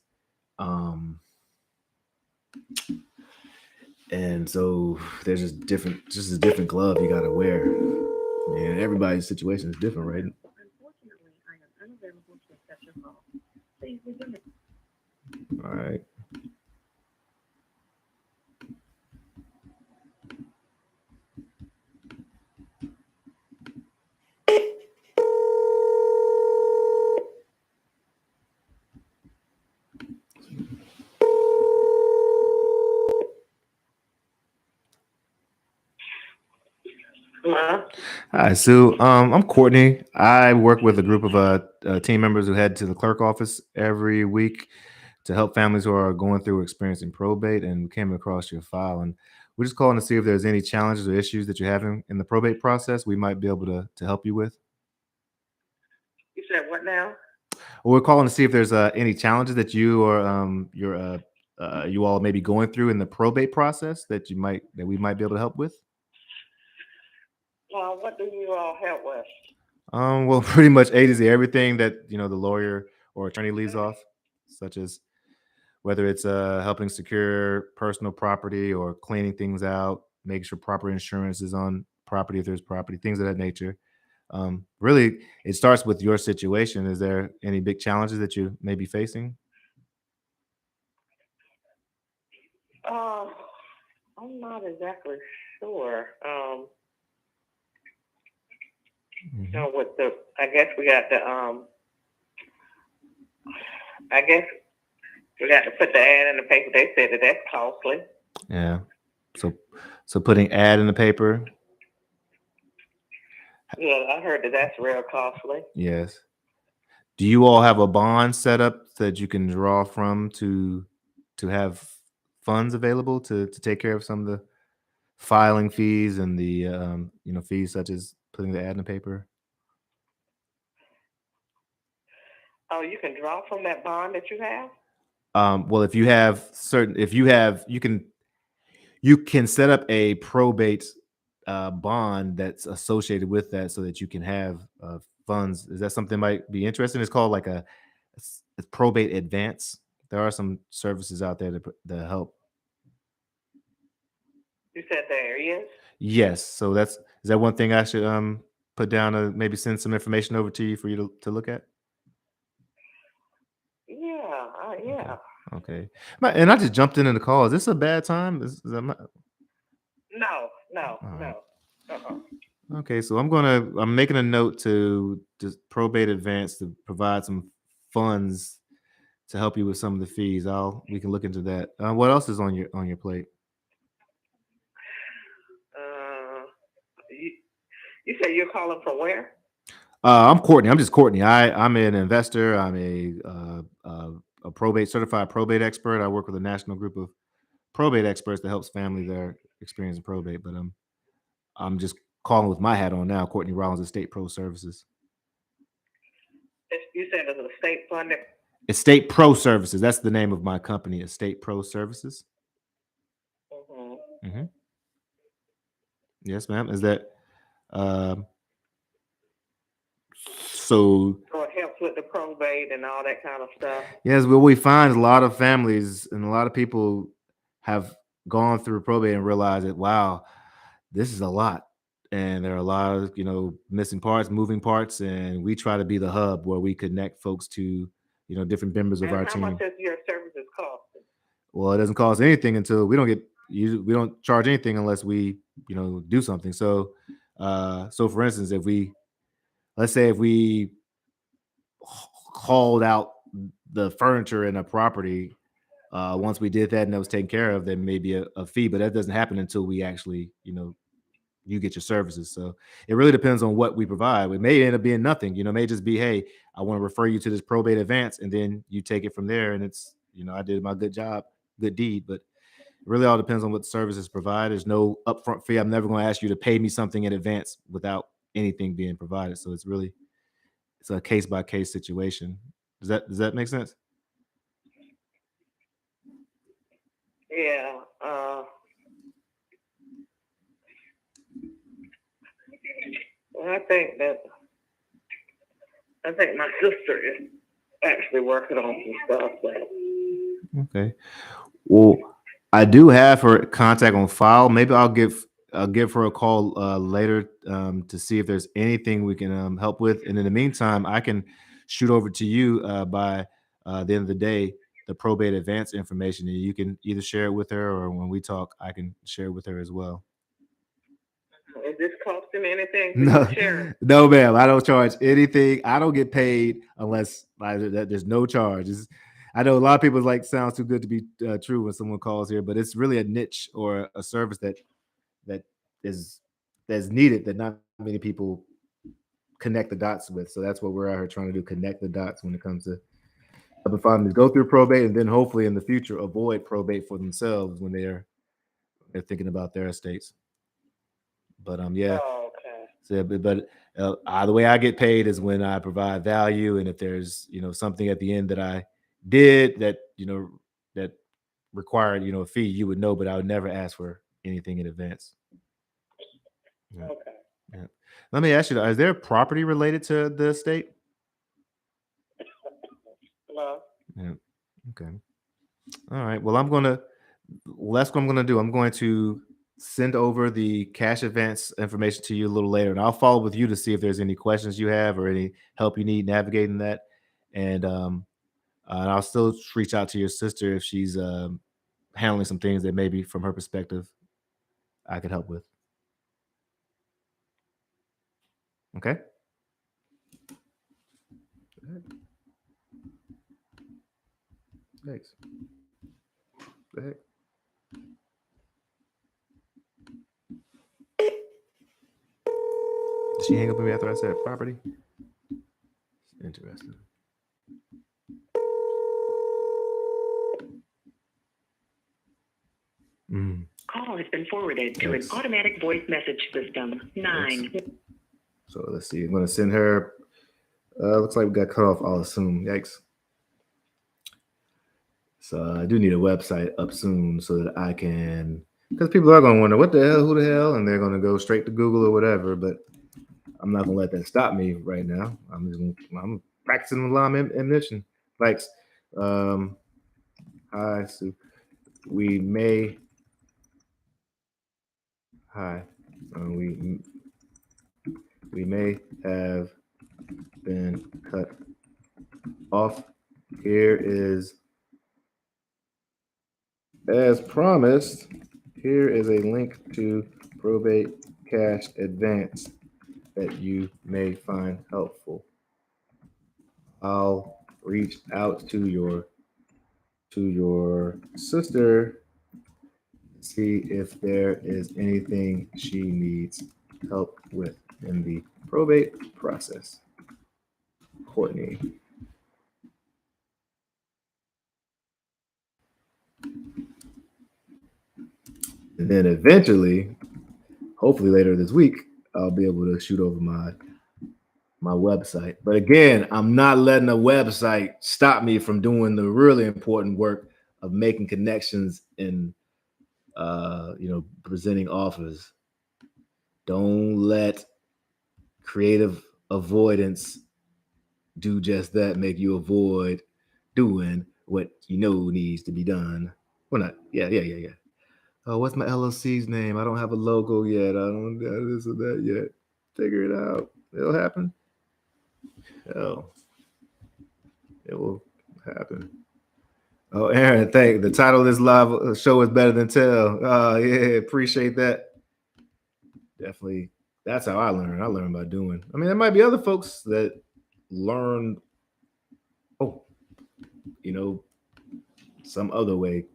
And so there's just a different glove you gotta wear. And everybody's situation is different, right? Unfortunately, I am unavailable to accept your call. Please resume. All right. Hello? Hi, Sue. I'm Courtney. I work with a group of team members who head to the clerk office every week to help families who are going through or experiencing probate. And we came across your file, and we're just calling to see if there's any challenges or issues that you're having in the probate process we might be able to help you with. You said what now? Well, we're calling to see if there's any challenges that you or you all may be going through in the probate process that we might be able to help with. What do you all help with? Well, pretty much A to Z, everything that the lawyer or attorney leaves off, such as whether it's helping secure personal property or cleaning things out, making sure proper insurance is on property if there's property, things of that nature. Really, it starts with your situation. Is there any big challenges that you may be facing? I'm not exactly sure. I guess we got to put the ad in the paper. They said that's costly. Yeah. So putting ad in the paper. Yeah, I heard that's real costly. Yes. Do you all have a bond set up that you can draw from to have funds available to take care of some of the filing fees and the fees such as putting the ad in the paper. Oh, you can draw from that bond that you have? Well, if you have you can set up a probate bond that's associated with that so that you can have funds. Is that something might be interesting? It's called like a probate advance. There are some services out there that help. You said there is? Yes. So is that one thing I should put down to maybe send some information over to you for you to look at? Yeah, yeah. Okay. And I just jumped in the call. Is this a bad time? No. Right. Uh-uh. Okay, so I'm making a note to just probate advance to provide some funds to help you with some of the fees. We can look into that. What else is on your plate? You say you're calling from where? I'm Courtney. I'm just Courtney. I'm an investor. I'm a certified probate expert. I work with a national group of probate experts that helps families that are experiencing probate. But I'm just calling with my hat on now. Courtney Rollins, Estate Pro Services. You said it's a state funded. Estate Pro Services. That's the name of my company. Estate Pro Services. Mm-hmm. Yes, ma'am. Is that so? So it helps with the probate and all that kind of stuff. Yes, what we find is a lot of families and a lot of people have gone through probate and realized that, wow, this is a lot. And there are a lot of, missing parts, moving parts. And we try to be the hub where we connect folks to, different members of our team. How much does your services cost? Well, it doesn't cost anything until we don't charge anything unless we, do something. So, for instance, let's say if we hauled out the furniture in a property, once we did that and that was taken care of, then maybe a fee, but that doesn't happen until we actually, you get your services. So it really depends on what we provide. It may end up being nothing, it may just be, hey, I want to refer you to this probate advance, and then you take it from there. And it's, I did my good deed, but it really all depends on what the services provide. There's no upfront fee. I'm never going to ask you to pay me something in advance without anything being provided. So it's a case by case situation. Does that make sense? Yeah. I think my sister is actually working on some stuff. So. Okay. Well, I do have her contact on file. Maybe I'll give her a call later to see if there's anything we can help with. And in the meantime, I can shoot over to you by the end of the day the probate advance information, and you can either share it with her, or when we talk, I can share it with her as well. Is this costing anything? No, ma'am. I don't charge anything. I don't get paid unless there's no charge. I know a lot of people sounds too good to be true when someone calls here, but it's really a niche or a service that is needed that not many people connect the dots with. So that's what we're out here trying to do: connect the dots when it comes to helping families go through probate, and then hopefully in the future avoid probate for themselves when they're thinking about their estates. But yeah. Oh, okay. So, but the way I get paid is when I provide value, and if there's something at the end that I did that that required a fee, you would know, but I would never ask for anything in advance. Yeah. Okay. Yeah. Let me ask you, is there property related to the estate? No. Yeah. Okay. All right. Well, that's what I'm gonna do. I'm going to send over the cash advance information to you a little later, and I'll follow with you to see if there's any questions you have or any help you need navigating that. And I'll still reach out to your sister if she's handling some things that maybe from her perspective I could help with. Okay. Thanks. The heck? Did she hang up on me after I said property? Interesting. Call has been forwarded to an automatic voice message system. 9. So let's see. I'm going to send her. Looks like we got cut off, I'll assume. Yikes. So I do need a website up soon so that I can, because people are going to wonder, what the hell, who the hell? And they're going to go straight to Google or whatever. But I'm not going to let that stop me right now. I'm practicing the line ammunition. Likes. Hi, Sue. We may. Hi. We may have been cut off. Here is, as promised, here is a link to probate cash advance that you may find helpful. I'll reach out to your sister, see if there is anything she needs help with in the probate process. Courtney. And then eventually, hopefully later this week, I'll be able to shoot over my website. But again, I'm not letting a website stop me from doing the really important work of making connections and presenting offers. Don't let creative avoidance do just that, make you avoid doing what you know needs to be done. Well, not, yeah. Oh, what's my LLC's name? I don't have a logo yet. I don't have this or that yet. Figure it out. It'll happen. Hell, it will happen. Oh, Aaron, thank the title of this live show is better than tell. Yeah, appreciate that. Definitely. That's how I learn. I learn by doing. I mean, there might be other folks that learn, some other way.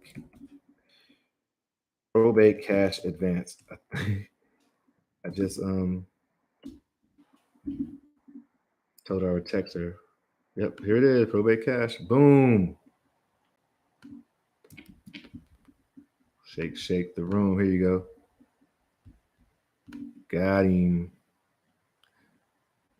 Probate cash advance. I just told her, text her. Yep, here it is. Probate cash. Boom. Shake the room. Here you go. Got him.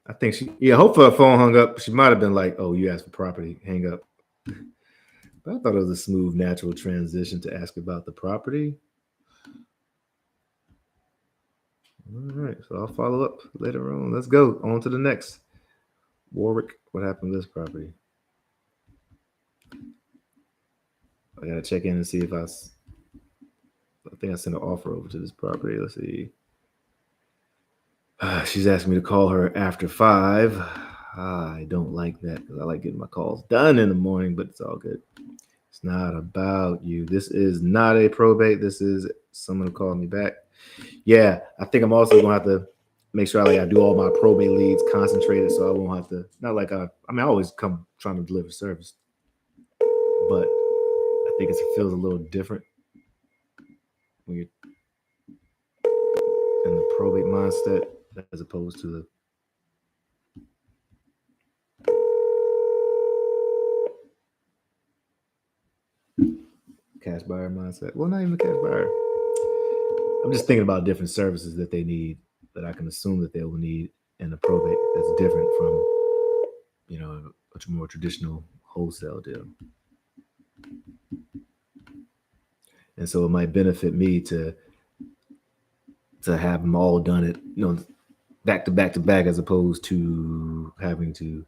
I think hopefully her phone hung up. She might have been like, oh, you asked for property. Hang up. But I thought it was a smooth, natural transition to ask about the property. All right, so I'll follow up later on. Let's go on to the next. Warwick, what happened to this property? I gotta check in and see if I think I sent an offer over to this property. Let's see. She's asking me to call her after 5. I don't like that because I like getting my calls done in the morning, but it's all good. It's not about you. This is not a probate. This is someone calling me back. Yeah, I think I'm also gonna have to make sure I do all my probate leads concentrated, so I won't have to. Not like I always come trying to deliver service, but I think it feels a little different when you're in the probate mindset as opposed to the cash buyer mindset. Well, not even the cash buyer. I'm just thinking about different services that they need that I can assume that they will need in a probate that's different from, a more traditional wholesale deal. And so it might benefit me to have them all done at, back to back to back, as opposed to having to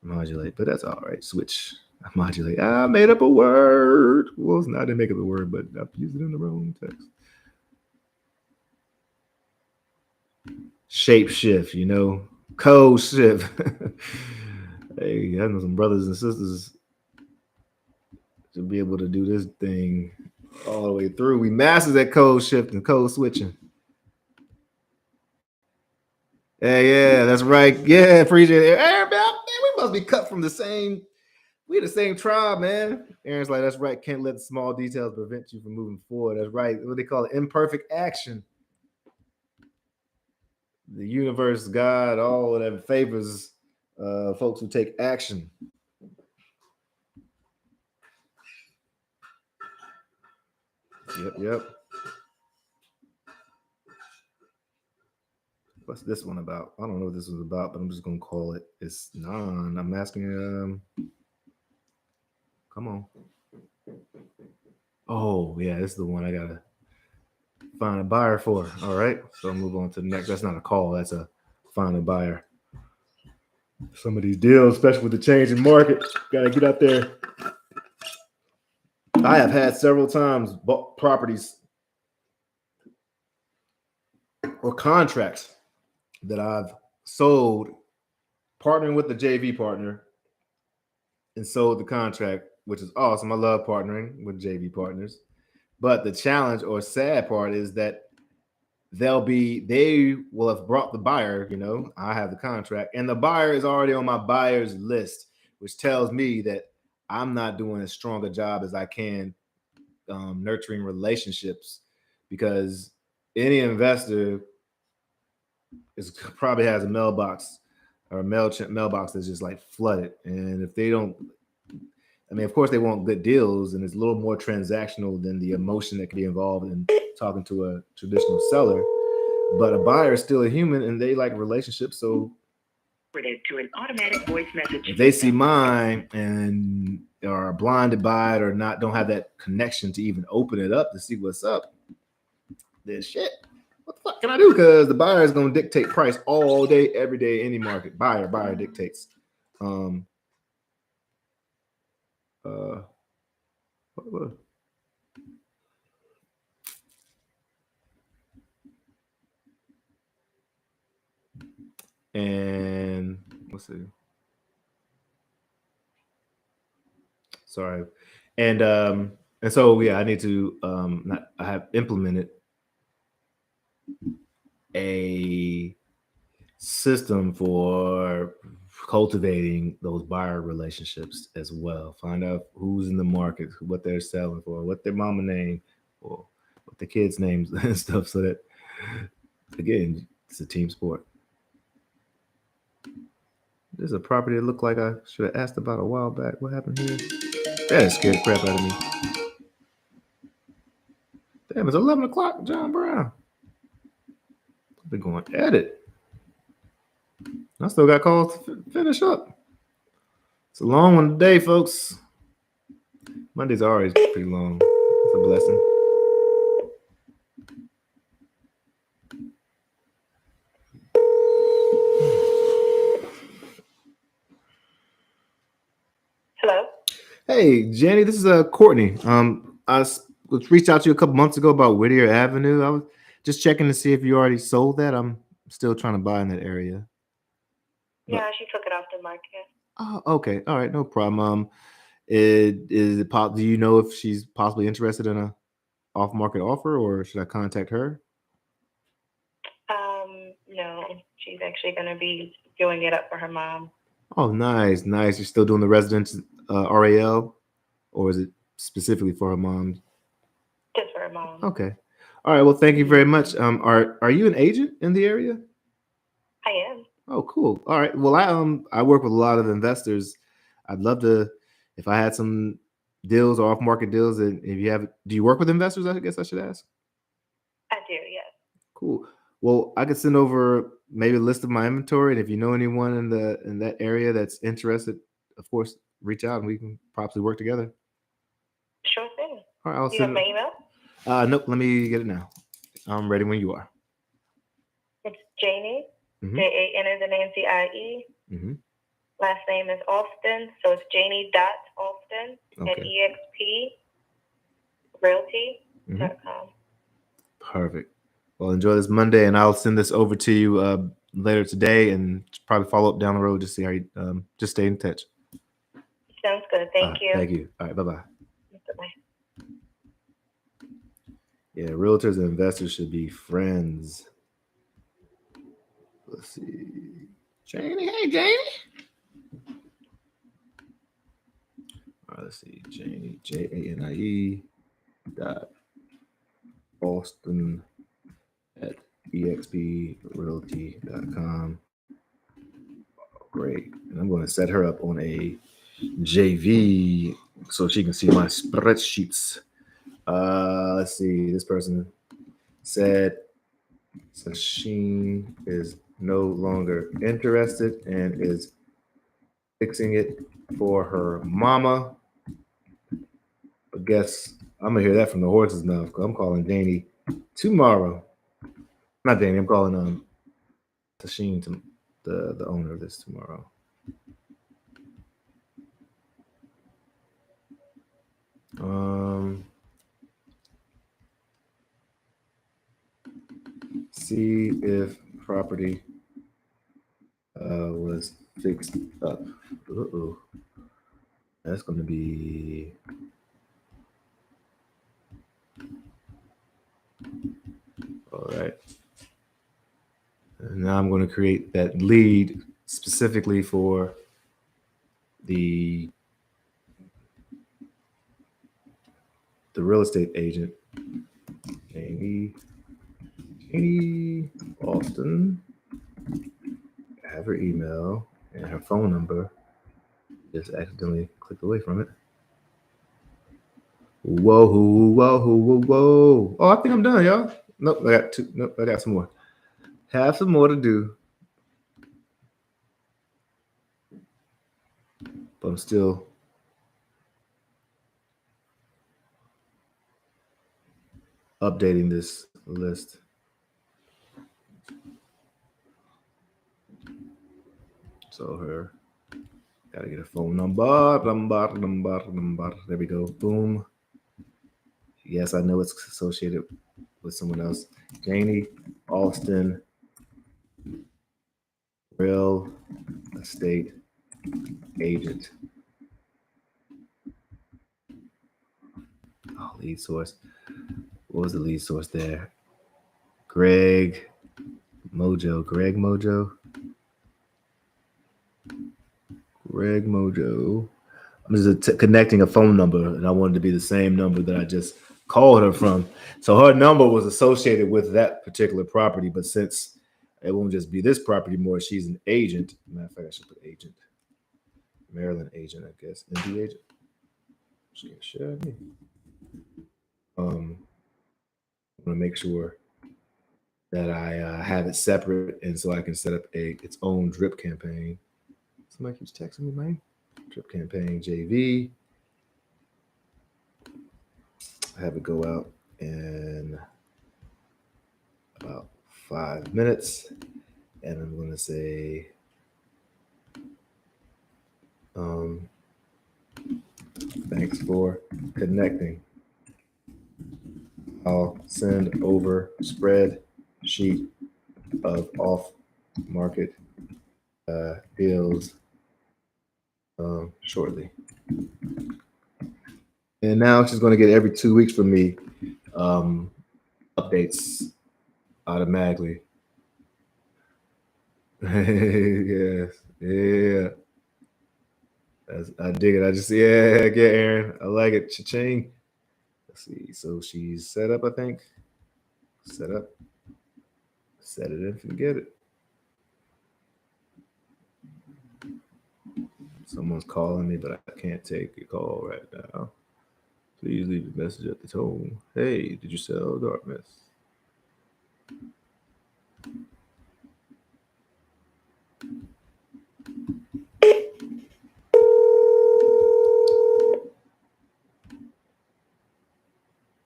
modulate. But that's all right. Switch. Modulate. I made up a word. Well, I didn't make up a word, but I've used it in the wrong text. Shape shift, code shift. Hey, I know some brothers and sisters to be able to do this thing all the way through. We masters at code shift and code switching. Yeah, that's right. Yeah, appreciate it. Hey, man, we must be cut from the same. We the same tribe, man. Aaron's like, that's right. Can't let the small details prevent you from moving forward. That's right. What they call it, imperfect action. The universe, God, all of that favors folks who take action. Yep. What's this one about? I don't know what this was about, but I'm just gonna call it. It's non. I'm asking. Come on. Oh yeah, this is the one I gotta find a buyer for. All right, so I'll move on to the next. That's not a call. That's a find a buyer. Some of these deals, especially with the change in market, gotta get out there. I have had several times bought properties or contracts that I've sold, partnering with the JV partner, and sold the contract, which is awesome. I love partnering with JV partners. But the challenge or sad part is that they will have brought the buyer, I have the contract, and the buyer is already on my buyer's list, which tells me that I'm not doing as strong a job as I can nurturing relationships, because any investor probably has a mailbox or a MailChimp mailbox that's just like flooded. And if they don't, of course they want good deals, and it's a little more transactional than the emotion that can be involved in talking to a traditional seller. But a buyer is still a human, and they like relationships. So to an automatic voice message. If they see mine and are blinded by it or don't have that connection to even open it up to see what's up, then shit. What the fuck can I do? Because the buyer is going to dictate price all day, every day, any market. Buyer dictates. And let's see. Sorry. And so I need to I have implemented a system for cultivating those buyer relationships as well. Find out who's in the market, what they're selling for, what their mama name, or what the kids' names and stuff, so that, again, it's a team sport. There's a property that looked like I should have asked about a while back. What happened here? That scared the crap out of me. Damn, it's 11 o'clock, John Brown. I've been going at it. I still got calls to finish up. It's a long one today, folks. Mondays are always pretty long. It's a blessing. Hello. Hey, Jenny, this is Courtney. I reached out to you a couple months ago about Whittier Avenue. I was just checking to see if you already sold that. I'm still trying to buy in that area. Yeah, she took it off the market. Oh, okay. All right, no problem. Do you know if she's possibly interested in a off-market offer, or should I contact her? No, she's actually going to be doing it up for her mom. Oh, nice. You're still doing the residence REL, or is it specifically for her mom? Just for her mom. Okay. All right. Well, thank you very much. Are you an agent in the area? I am. Oh, cool. All right. Well, I work with a lot of investors. I'd love to, if I had some deals or off-market deals, and do you work with investors? I guess I should ask. I do, yes. Cool. Well, I could send over maybe a list of my inventory, and if you know anyone in that area that's interested, of course, reach out and we can probably work together. Sure thing. All right. You have my email? Nope. Let me get it now. I'm ready when you are. It's Janie. Mm-hmm. Jan is an Nancy. Mm-hmm. Last name is Alston, so it's Janie.Alston at exprealty.com. Perfect. Well, enjoy this Monday, and I'll send this over to you later today, and probably follow up down the road to see how you just stay in touch. Sounds good. Thank you. Thank you. All right. Bye-bye. Bye-bye. Yeah, realtors and investors should be friends. Let's see. Janie. Hey, Janie. All right, let's see. Janie, JANIE .Alston at exprealty.com. Great. And I'm going to set her up on a JV so she can see my spreadsheets. Let's see. This person said Sasheen is no longer interested and is fixing it for her mama. But guess I'm gonna hear that from the horse's mouth because I'm calling Danny tomorrow. Not Danny, I'm calling Sasheen, to the owner of this tomorrow. See if property was fixed up. Uh-oh. That's going to be all right. And now I'm going to create that lead specifically for the real estate agent, Amy Austin. I have her email and her phone number. Just accidentally clicked away from it. Whoa. Oh, I think I'm done, y'all. Nope, I got two. Nope, I got some more. Have some more to do. But I'm still updating this list. So her, gotta get a phone number. There we go. Boom. Yes, I know it's associated with someone else. Janie Austin, real estate agent. Oh, lead source. What was the lead source there? Greg Mojo. I'm just connecting a phone number, and I wanted to be the same number that I just called her from. So her number was associated with that particular property, but since it won't just be this property more, she's an agent. Matter of fact, I should put agent. Maryland agent, I guess. ND agent. She can share me. I'm gonna make sure that I have it separate, and so I can set up its own drip campaign. Somebody keeps texting me, man. Drip campaign JV. Have it go out in about 5 minutes, and I'm going to say thanks for connecting. I'll send over spreadsheet of off-market deals shortly. And now she's going to get every 2 weeks from me updates automatically. Yes, yeah. I dig it. I just Aaron. I like it. Cha-ching. Let's see. So she's set up, I think. Set up. Set it and forget it. Someone's calling me, but I can't take a call right now. Please leave a message at the tone. Hey, did you sell Dartmouth?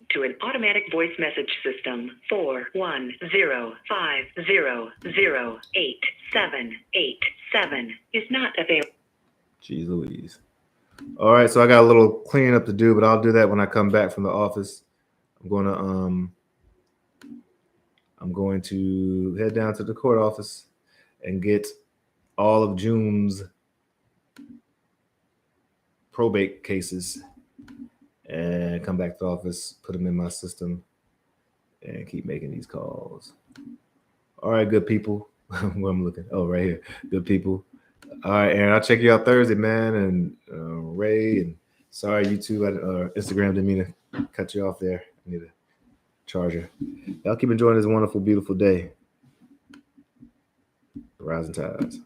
To an automatic voice message system, 410008787 is not available. Jeez Louise. All right, so I got a little cleaning up to do, but I'll do that when I come back from the office. I'm going to head down to the court office and get all of June's probate cases and come back to the office, put them in my system, and keep making these calls. All right, good people. Where I'm looking. Oh, right here. Good people. All right, Aaron, I'll check you out Thursday, man. And Ray, and sorry, you two, Instagram didn't mean to cut you off there. I need a charger. Y'all keep enjoying this wonderful, beautiful day. Rising tides.